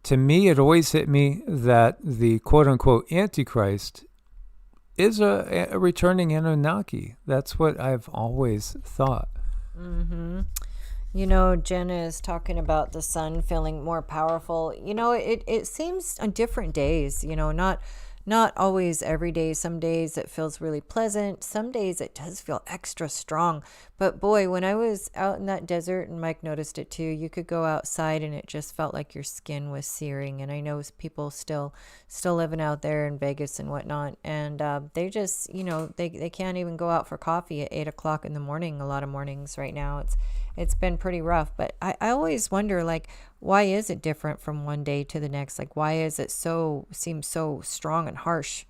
to me it always hit me that the quote-unquote Antichrist is a returning Anunnaki. That's what I've always thought. Mm-hmm. Jenna is talking about the sun feeling more powerful. It seems on different days, not always every day. Some days it feels really pleasant. Some days it does feel extra strong. But boy, when I was out in that desert, and Mike noticed it too, you could go outside and it just felt like your skin was searing. And I know people still living out there in Vegas and whatnot. And they just, they can't even go out for coffee at 8 o'clock in the morning. A lot of mornings right now. It's been pretty rough. But I always wonder, why is it different from one day to the next? Why is it seems so strong and harsh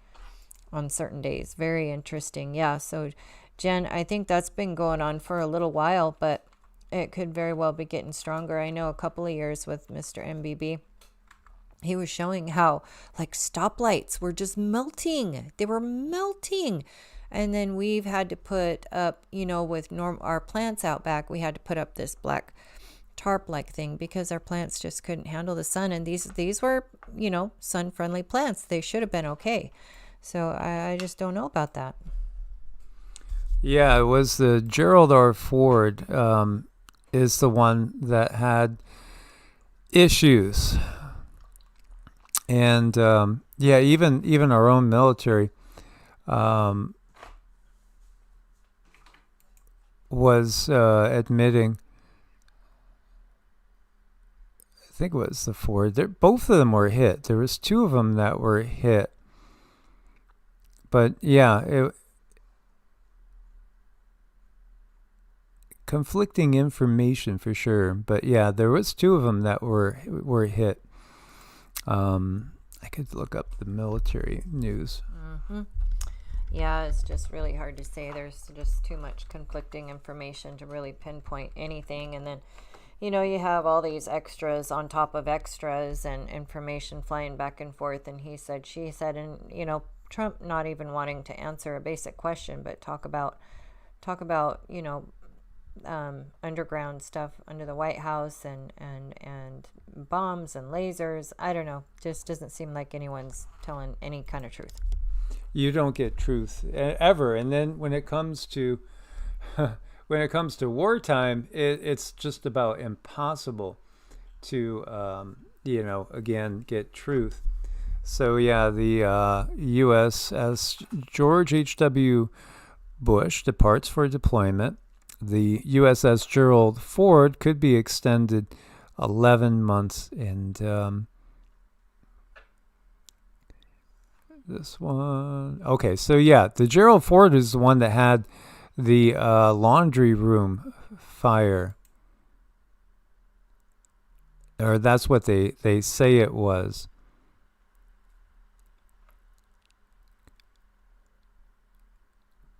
on certain days? Very interesting. Yeah. So, Jen, I think that's been going on for a little while, but it could very well be getting stronger. I know a couple of years with Mr. MBB, he was showing how stoplights were just melting. They were melting. And then we've had to put up, with our plants out back, we had to put up this black tarp-like thing because our plants just couldn't handle the sun. And these were, sun-friendly plants. They should have been okay. So I just don't know about that. Yeah, it was the Gerald R. Ford is the one that had issues. And, even our own military was admitting, I think it was the Ford. Both of them were hit. There was two of them that were hit. But yeah, conflicting information for sure. But yeah, there was two of them that were hit. I could look up the military news. Mm-hmm. Yeah, it's just really hard to say. There's just too much conflicting information to really pinpoint anything. And then, you have all these extras on top of extras and information flying back and forth. And he said, she said, and, Trump not even wanting to answer a basic question, but talk about, underground stuff under the White House and bombs and lasers. I don't know. Just doesn't seem like anyone's telling any kind of truth. You don't get truth ever. And then when it comes to wartime, it's just about impossible to again get truth. So yeah, the USS George H.W. Bush departs for deployment. The USS Gerald Ford could be extended 11 months, and this one. Okay, so yeah, the Gerald Ford is the one that had the laundry room fire. Or that's what they say it was.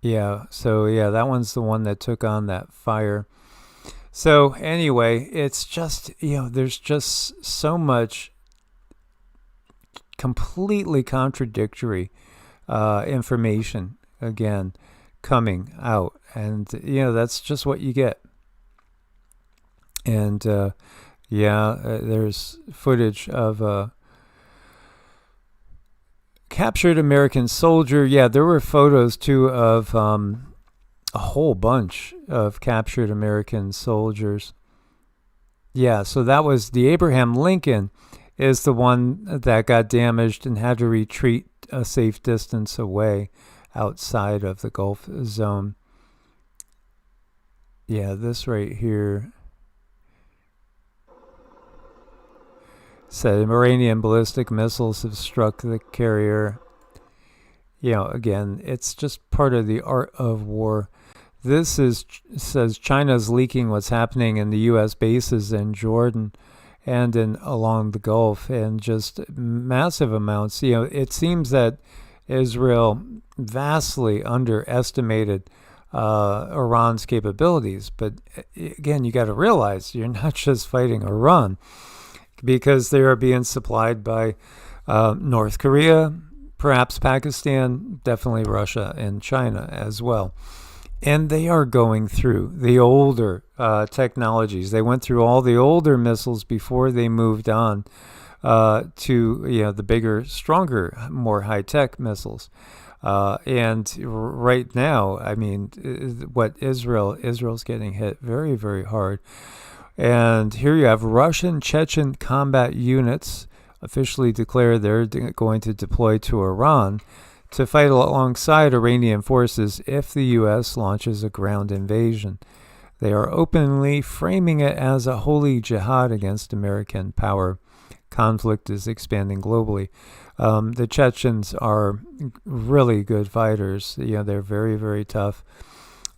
Yeah, so yeah, that one's the one that took on that fire. So anyway, it's just, there's just so much completely contradictory information, again, coming out. And, that's just what you get. And, there's footage of a captured American soldier. Yeah, there were photos, too, of a whole bunch of captured American soldiers. Yeah, so that was the Abraham Lincoln is the one that got damaged and had to retreat a safe distance away outside of the Gulf zone. Yeah, this right here said Iranian ballistic missiles have struck the carrier. Again, it's just part of the art of war. This says China's leaking what's happening in the U.S. bases in Jordan and along the Gulf, and just massive amounts. It seems that Israel vastly underestimated Iran's capabilities. But again, you got to realize you're not just fighting Iran, because they are being supplied by North Korea, perhaps Pakistan, definitely Russia and China as well. And they are going through the older technologies. They went through all the older missiles before they moved on to the bigger, stronger, more high-tech missiles. And right now, I mean, what Israel's getting hit very, very hard. And here you have Russian Chechen combat units officially declare they're going to deploy to Iran to fight alongside Iranian forces if the U.S. launches a ground invasion. They are openly framing it as a holy jihad against American power. Conflict is expanding globally. The Chechens are really good fighters. They're very, very tough.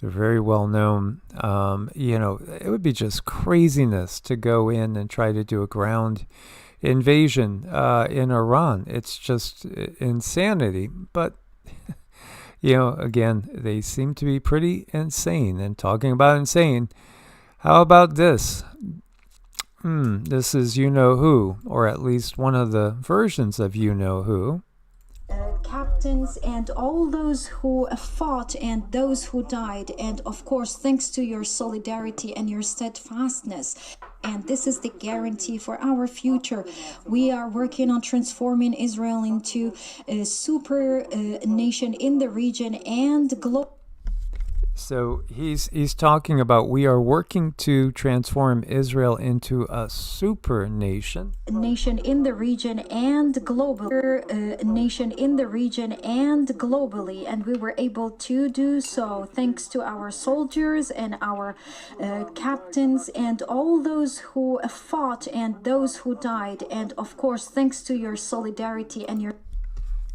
They're very well known. It would be just craziness to go in and try to do a ground invasion in Iran. It's just insanity. But, again, they seem to be pretty insane. And talking about insane, how about this? This is you-know-who, or at least one of the versions of you-know-who. Captains and all those who fought and those who died, and of course thanks to your solidarity and your steadfastness, and this is the guarantee for our future. We are working on transforming Israel into a super nation in the region and global. So he's talking about we are working to transform Israel into a super nation. Nation in the region and globally. Nation in the region and globally. And we were able to do so thanks to our soldiers and our captains and all those who fought and those who died. And of course, thanks to your solidarity and your...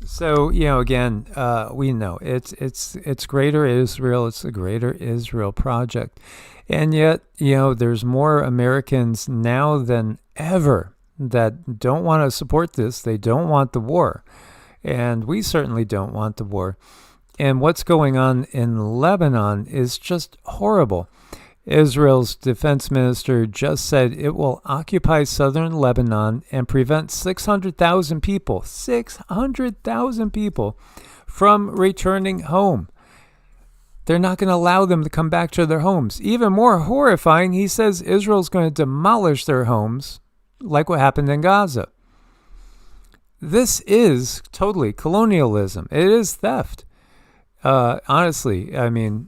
So, again, we know it's Greater Israel. It's the Greater Israel Project. And yet, there's more Americans now than ever that don't want to support this. They don't want the war. And we certainly don't want the war. And what's going on in Lebanon is just horrible. Israel's defense minister just said it will occupy southern Lebanon and prevent 600,000 people from returning home. They're not going to allow them to come back to their homes. Even more horrifying, he says Israel's going to demolish their homes like what happened in Gaza. This is totally colonialism. It is theft. Honestly, I mean,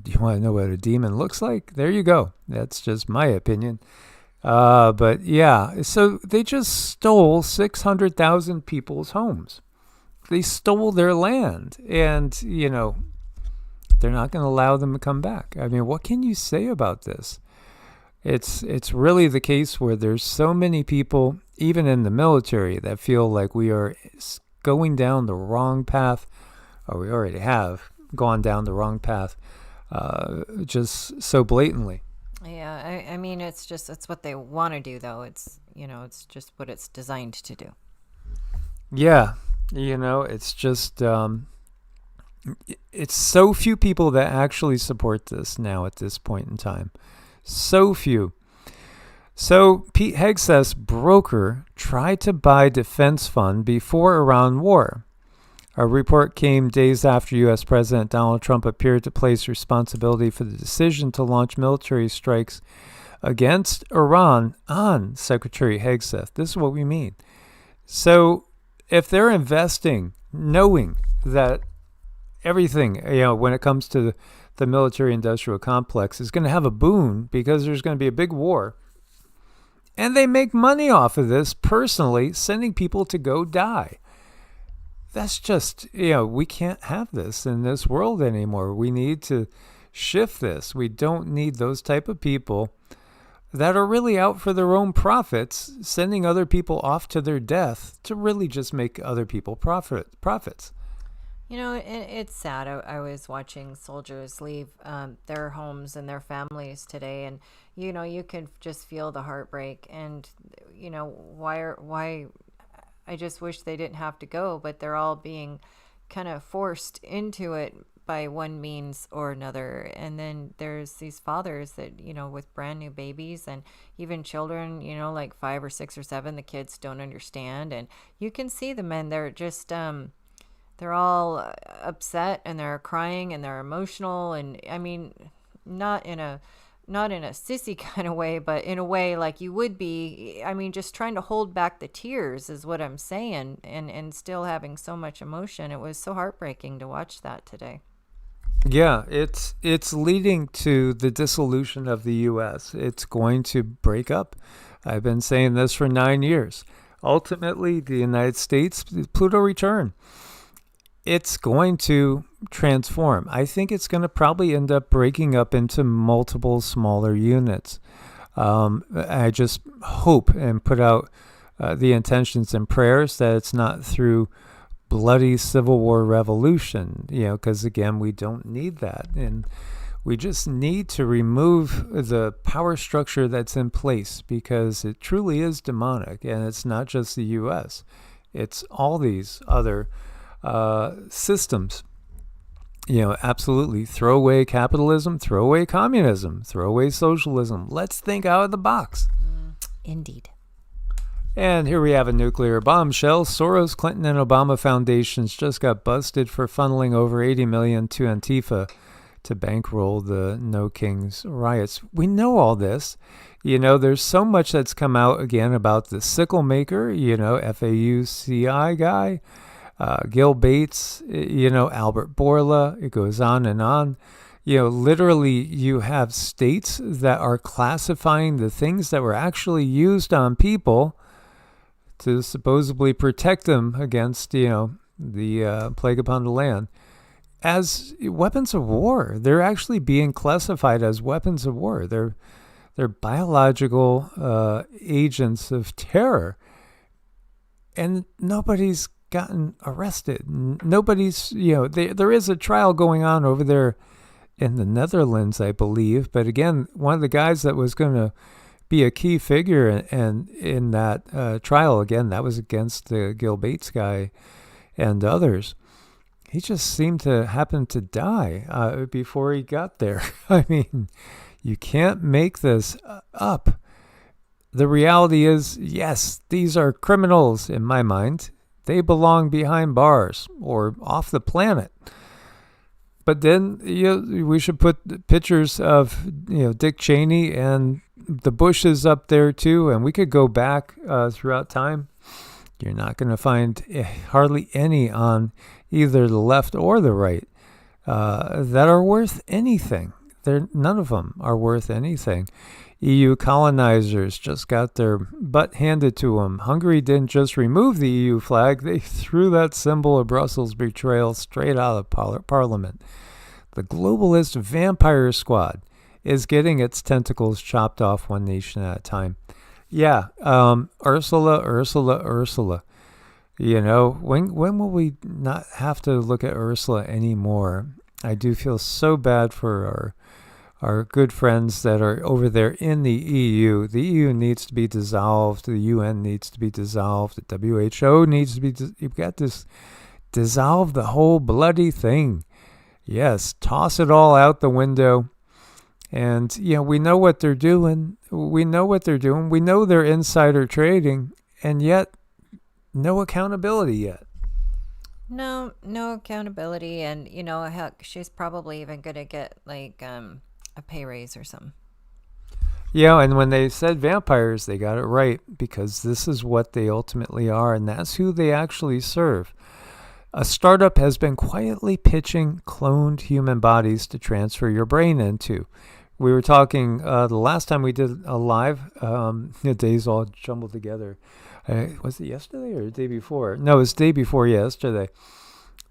do you want to know what a demon looks like? There you go. That's just my opinion. But yeah, so they just stole 600,000 people's homes. They stole their land, and, they're not going to allow them to come back. I mean, what can you say about this? It's really the case where there's so many people, even in the military, that feel like we are going down the wrong path, or we already have gone down the wrong path. Just so blatantly. Yeah, I mean, it's what they want to do, though. It's just what it's designed to do. Yeah, it's just, it's so few people that actually support this now at this point in time. So few. So Pete Hegseth's broker tried to buy defense fund before Iran war. A report came days after U.S. President Donald Trump appeared to place responsibility for the decision to launch military strikes against Iran on Secretary Hegseth. This is what we mean. So if they're investing, knowing that everything, when it comes to the military-industrial complex is going to have a boon because there's going to be a big war, And they make money off of this personally, sending people to go die. That's just, we can't have this in this world anymore. We need to shift this. We don't need those type of people that are really out for their own profits, sending other people off to their death to really just make other people profits. It's sad. I was watching soldiers leave their homes and their families today, and you could just feel the heartbreak. And why? I just wish they didn't have to go, but they're all being kind of forced into it by one means or another. And then there's these fathers that, with brand new babies and even children, like 5 or 6 or 7, the kids don't understand. And you can see the men, they're just, they're all upset and they're crying and they're emotional. And I mean, not in a sissy kind of way, but in a way like you would be. I mean, just trying to hold back the tears is what I'm saying, and still having so much emotion. It was so heartbreaking to watch that today. Yeah, it's leading to the dissolution of the U.S. It's going to break up. I've been saying this for 9 years. Ultimately, the United States, Pluto return, it's going to transform. I think it's going to probably end up breaking up into multiple smaller units. I just hope and put out the intentions and prayers that it's not through bloody Civil War revolution, because again, we don't need that. And we just need to remove the power structure that's in place, because it truly is demonic. And it's not just the U.S. It's all these other systems. Absolutely throw away capitalism, throw away communism, throw away socialism. Let's think out of the box. Indeed. And here we have a nuclear bombshell. Soros, Clinton, and Obama foundations just got busted for funneling over $80 million to Antifa to bankroll the No Kings riots. We know all this. There's so much that's come out again about the sickle maker, FAUCI guy, Gil Bates, Albert Bourla. It goes on and on. Literally you have states that are classifying the things that were actually used on people to supposedly protect them against, the plague upon the land as weapons of war. They're actually being classified as weapons of war. They're biological agents of terror. And nobody's gotten arrested. Nobody's, there is a trial going on over there in the Netherlands, I believe. But again, one of the guys that was going to be a key figure in that trial, again, that was against the Gil Bates guy and others. He just seemed to happen to die before he got there. I mean, you can't make this up. The reality is, yes, these are criminals in my mind. They belong behind bars or off the planet. But then we should put pictures of Dick Cheney and the Bushes up there too, and we could go back throughout time. You're not going to find hardly any on either the left or the right that are worth anything. None of them are worth anything. EU colonizers just got their butt handed to them. Hungary didn't just remove the EU flag, they threw that symbol of Brussels betrayal straight out of Parliament. The globalist vampire squad is getting its tentacles chopped off one nation at a time. Yeah, Ursula. When will we not have to look at Ursula anymore? I do feel so bad for our good friends that are over there in the EU. The EU needs to be dissolved. The UN needs to be dissolved. The WHO needs to be. You've got to dissolve the whole bloody thing. Yes, toss it all out the window. And, we know what they're doing. We know they're insider trading. And yet, no accountability yet. No accountability. And, heck, she's probably even going to get, a pay raise or something. Yeah, and when they said vampires, they got it right, because this is what they ultimately are, and that's who they actually serve. A startup has been quietly pitching cloned human bodies to transfer your brain into. We were talking the last time we did a live. The days all jumbled together. Was it yesterday or the day before? No, it was the day before yesterday.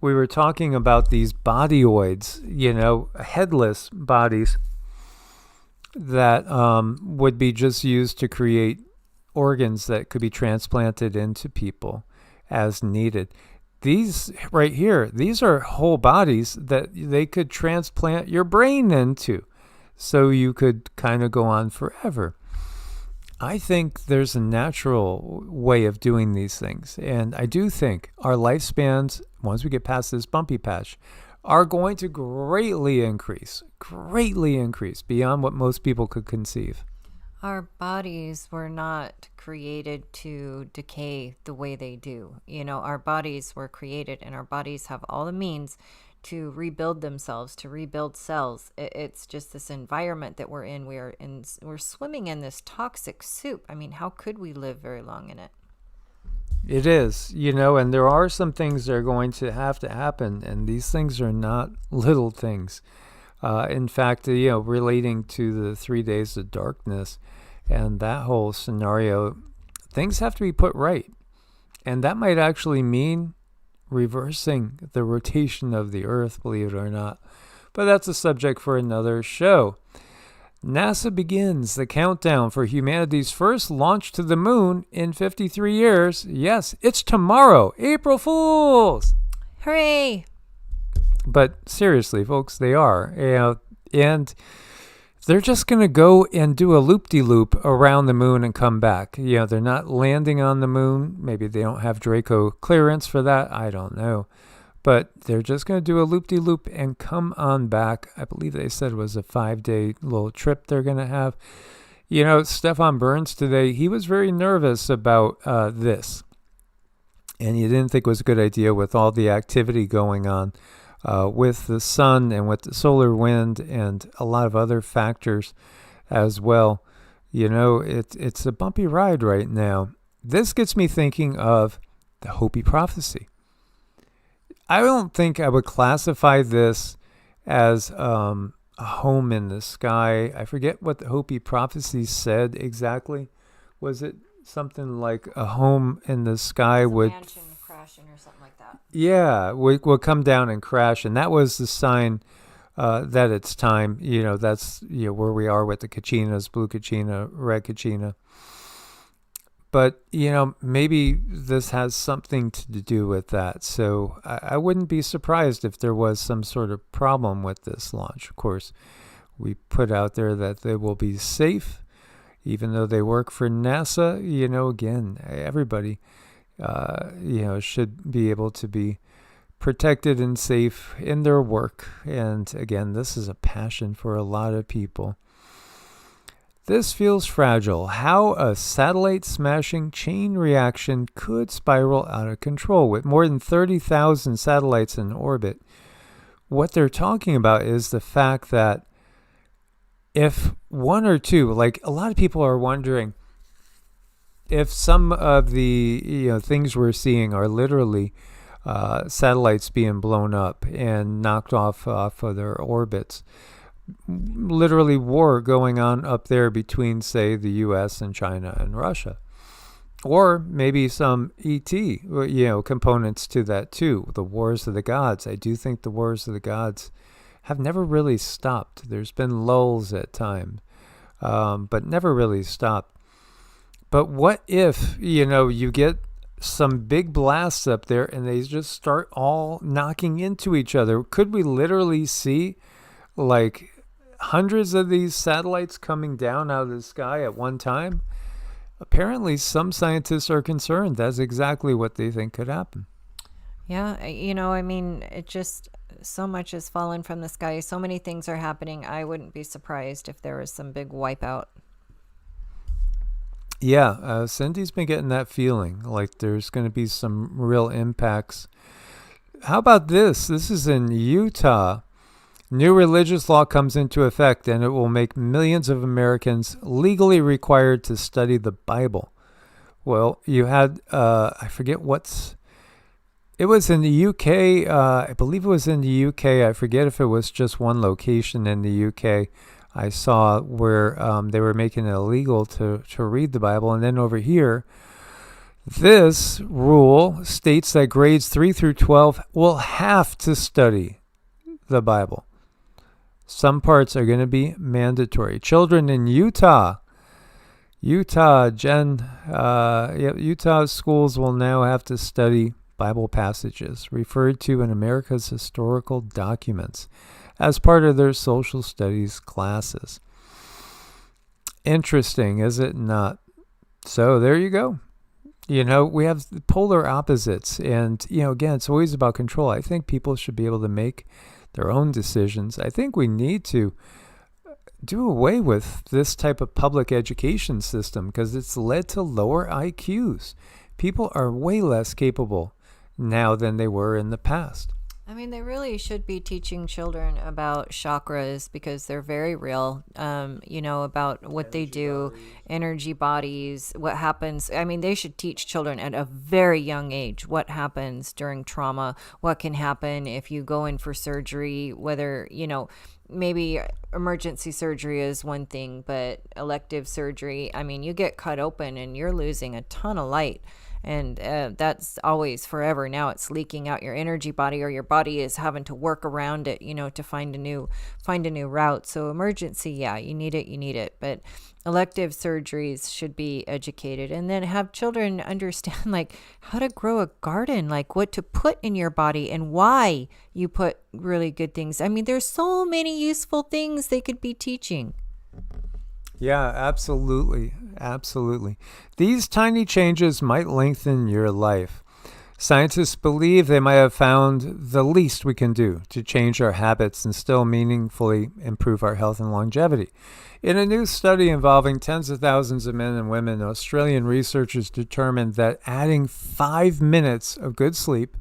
We were talking about these bodyoids, headless bodies that would be just used to create organs that could be transplanted into people as needed. These right here, these are whole bodies that they could transplant your brain into, so you could kind of go on forever. I think there's a natural way of doing these things. And I do think our lifespans, once we get past this bumpy patch, are going to greatly increase beyond what most people could conceive. Our bodies were not created to decay the way they do. Our bodies were created, and our bodies have all the means to rebuild themselves, to rebuild cells. It's just this environment that we're in. We're swimming in this toxic soup. I mean, how could we live very long in it? It is, and there are some things that are going to happen, and these things are not little things. In fact, relating to the 3 days of darkness and that whole scenario, things have to be put right. And that might actually mean reversing the rotation of the Earth, believe it or not. But that's a subject for another show. NASA begins the countdown for humanity's first launch to the moon in 53 years. Yes, it's tomorrow, April Fools! Hooray! But seriously, folks, they are. And they're just going to go and do a loop-de-loop around the moon and come back. They're not landing on the moon. Maybe they don't have Draco clearance for that. I don't know. But they're just going to do a loop-de-loop and come on back. I believe they said it was a 5-day little trip they're going to have. Stefan Burns today, he was very nervous about this. And he didn't think it was a good idea with all the activity going on with the sun and with the solar wind and a lot of other factors as well. It's a bumpy ride right now. This gets me thinking of the Hopi prophecy. I don't think I would classify this as a home in the sky. I forget what the Hopi prophecy said exactly. Was it something like a home in the sky would... mansion crashing or something like that. Yeah, would come down and crash. And that was the sign that it's time. That's where we are with the Kachinas, blue Kachina, red Kachina. But, maybe this has something to do with that. So I wouldn't be surprised if there was some sort of problem with this launch. Of course, we put out there that they will be safe, even though they work for NASA. Again, everybody, should be able to be protected and safe in their work. And again, this is a passion for a lot of people. This feels fragile. How a satellite smashing chain reaction could spiral out of control with more than 30,000 satellites in orbit. What they're talking about is the fact that if one or two, like a lot of people are wondering if some of the things we're seeing are literally satellites being blown up and knocked off of their orbits. Literally war going on up there between, say, the U.S. and China and Russia. Or maybe some ET, components to that too. The wars of the gods. I do think the wars of the gods have never really stopped. There's been lulls at times, but never really stopped. But what if, you get some big blasts up there and they just start all knocking into each other? Could we literally see like hundreds of these satellites coming down out of the sky at one time? Apparently, some scientists are concerned that's exactly what they think could happen. Yeah, it just, so much has fallen from the sky. So many things are happening. I wouldn't be surprised if there was some big wipeout. Yeah, Cindy's been getting that feeling like there's going to be some real impacts. How about this? This is in Utah. New religious law comes into effect, and it will make millions of Americans legally required to study the Bible. Well, you had, I forget it was in the UK. I believe it was in the UK. I forget if it was just one location in the UK. I saw where they were making it illegal to read the Bible. And then over here, this rule states that grades 3 through 12 will have to study the Bible. Some parts are going to be mandatory. Children in Utah, Utah schools will now have to study Bible passages referred to in America's historical documents as part of their social studies classes. Interesting, is it not? So there you go. We have polar opposites. And, again, it's always about control. I think people should be able to make their own decisions. I think we need to do away with this type of public education system because it's led to lower IQs. People are way less capable now than they were in the past. I mean, they really should be teaching children about chakras because they're very real, about what they do, energy bodies, what happens. I mean, they should teach children at a very young age what happens during trauma, what can happen if you go in for surgery, whether, maybe emergency surgery is one thing, but elective surgery, I mean, you get cut open and you're losing a ton of light. And that's always forever. Now it's leaking out your energy body, or your body is having to work around it, to find a new route. So emergency, yeah, you need it. But elective surgeries should be educated, and then have children understand like how to grow a garden, like what to put in your body and why you put really good things. I mean, there's so many useful things they could be teaching. Yeah, absolutely. Absolutely. These tiny changes might lengthen your life. Scientists believe they might have found the least we can do to change our habits and still meaningfully improve our health and longevity. In a new study involving tens of thousands of men and women, Australian researchers determined that adding 5 minutes of good sleep,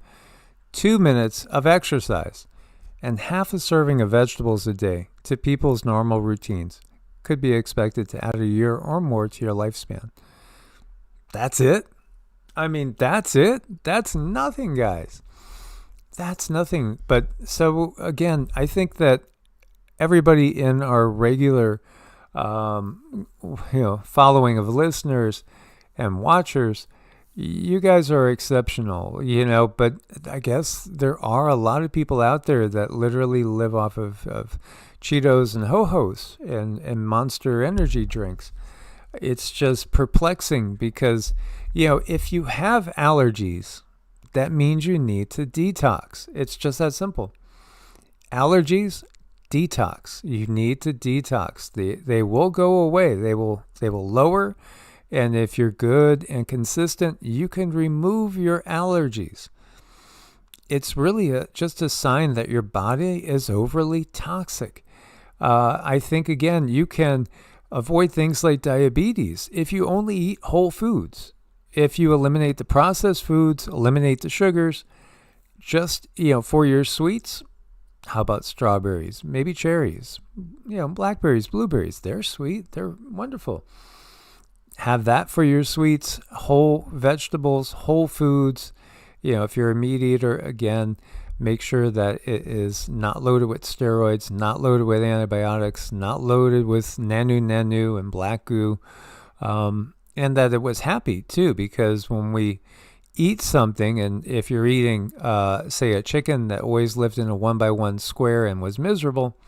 2 minutes of exercise, and half a serving of vegetables a day to people's normal routines could be expected to add a year or more to your lifespan. That's it? I mean, that's it? That's nothing, guys. That's nothing. But so, again, I think that everybody in our regular, following of listeners and watchers, you guys are exceptional, but I guess there are a lot of people out there that literally live off of Cheetos and Ho-Hos and Monster energy drinks. It's just perplexing because, if you have allergies, that means you need to detox. It's just that simple. Allergies, detox. You need to detox. They will go away. They will lower. And if you're good and consistent, you can remove your allergies. It's really just a sign that your body is overly toxic. I think, again, you can avoid things like diabetes if you only eat whole foods. If you eliminate the processed foods, eliminate the sugars, just, for your sweets, how about strawberries, maybe cherries, blackberries, blueberries? They're sweet. They're wonderful. Have that for your sweets, whole vegetables, whole foods. If you're a meat eater, again, make sure that it is not loaded with steroids, not loaded with antibiotics, not loaded with nanu and black goo, and that it was happy too, because when we eat something, and if you're eating, say, a chicken that always lived in a 1x1 square and was miserable,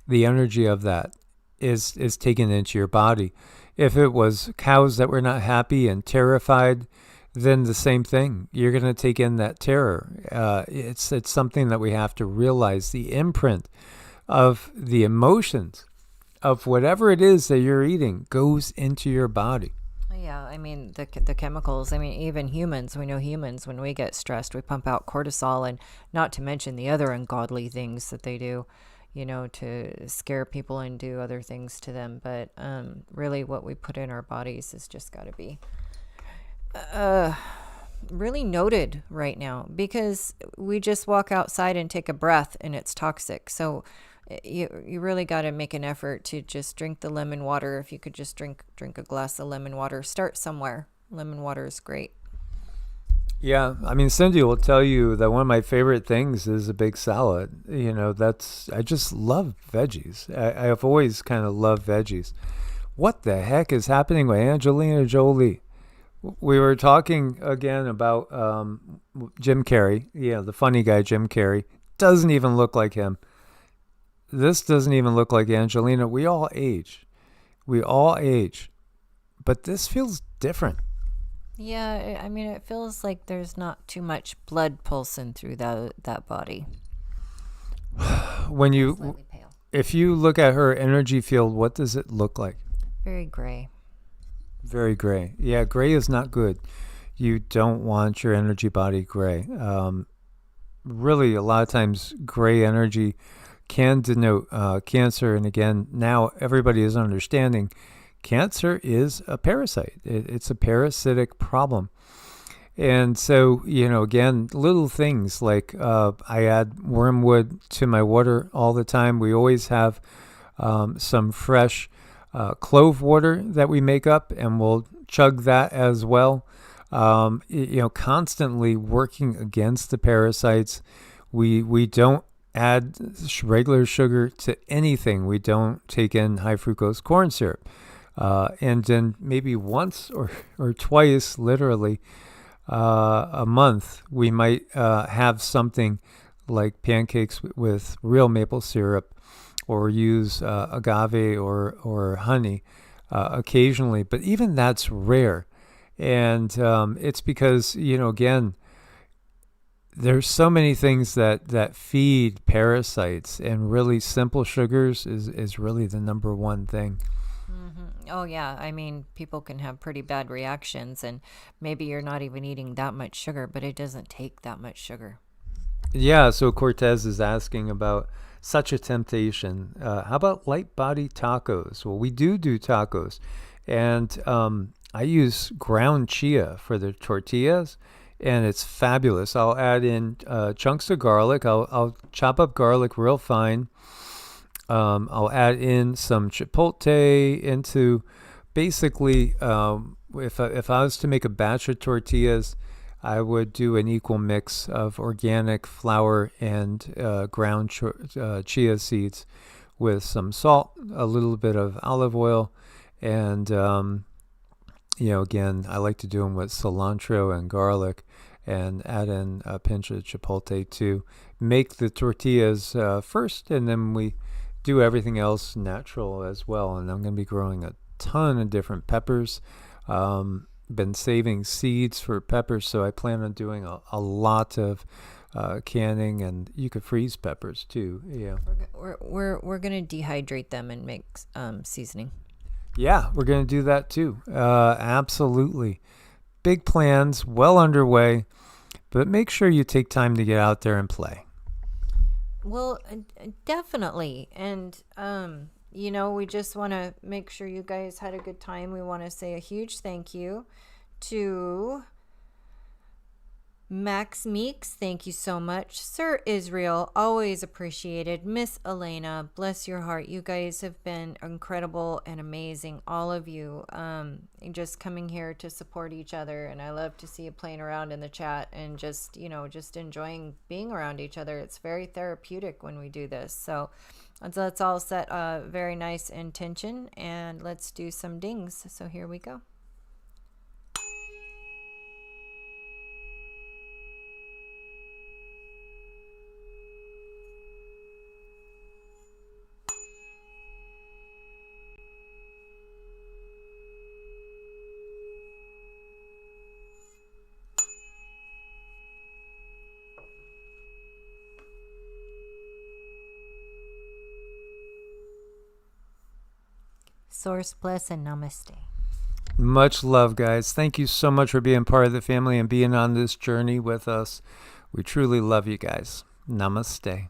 the energy of that is taken into your body. If it was cows that were not happy and terrified, then the same thing. You're going to take in that terror. It's something that we have to realize. The imprint of the emotions of whatever it is that you're eating goes into your body. Yeah, I mean, the chemicals, I mean, even humans, we know humans, when we get stressed, we pump out cortisol, and not to mention the other ungodly things that they do, to scare people and do other things to them. But really what we put in our bodies has just got to be really noted right now, because we just walk outside and take a breath and it's toxic. So you really got to make an effort to just drink the lemon water. If you could just drink a glass of lemon water, start somewhere. Lemon water is great. Yeah, I mean, Cindy will tell you that one of my favorite things is a big salad. I just love veggies. I've always kind of loved veggies. What the heck is happening with Angelina Jolie? We were talking again about Jim Carrey. Yeah, the funny guy, Jim Carrey. Doesn't even look like him. This doesn't even look like Angelina. We all age. We all age. But this feels different. Yeah, I mean, it feels like there's not too much blood pulsing through that body. Slightly pale. If you look at her energy field, what does it look like? Very gray. Very gray. Yeah, gray is not good. You don't want your energy body gray. Really, a lot of times, gray energy can denote cancer. And again, now everybody is understanding cancer is a parasite. It's a parasitic problem. And so, again, little things like I add wormwood to my water all the time. We always have some fresh clove water that we make up, and we'll chug that as well. Constantly working against the parasites. We don't add regular sugar to anything. We don't take in high fructose corn syrup. And then maybe once or twice, literally, a month, we might have something like pancakes with real maple syrup, or use agave or honey occasionally. But even that's rare. And it's because, again, there's so many things that feed parasites, and really simple sugars is really the number one thing. Oh, yeah. I mean, people can have pretty bad reactions, and maybe you're not even eating that much sugar, but it doesn't take that much sugar. Yeah, so Cortez is asking about such a temptation. How about light body tacos? Well, we do tacos, and I use ground chia for the tortillas, and it's fabulous. I'll add in chunks of garlic. I'll chop up garlic real fine. I'll add in some chipotle into, basically, if I was to make a batch of tortillas, I would do an equal mix of organic flour and ground chia seeds with some salt, a little bit of olive oil, and, again, I like to do them with cilantro and garlic, and add in a pinch of chipotle too. Make the tortillas first, and then we do everything else natural as well. And I'm going to be growing a ton of different peppers. Been saving seeds for peppers, so I plan on doing a lot of canning, and you could freeze peppers too. Yeah, we're gonna dehydrate them and make seasoning. Yeah, we're gonna do that too. Absolutely, big plans, well underway, but make sure you take time to get out there and play. Well, definitely. And, we just want to make sure you guys had a good time. We want to say a huge thank you to Max Meeks. Thank you so much. Sir Israel, always appreciated. Miss Elena, bless your heart. You guys have been incredible and amazing. All of you, just coming here to support each other. And I love to see you playing around in the chat and just enjoying being around each other. It's very therapeutic when we do this. So let's all set a very nice intention, and let's do some dings. So here we go. Source bless and namaste. Much love, guys. Thank you so much for being part of the family and being on this journey with us. We truly love you guys. Namaste.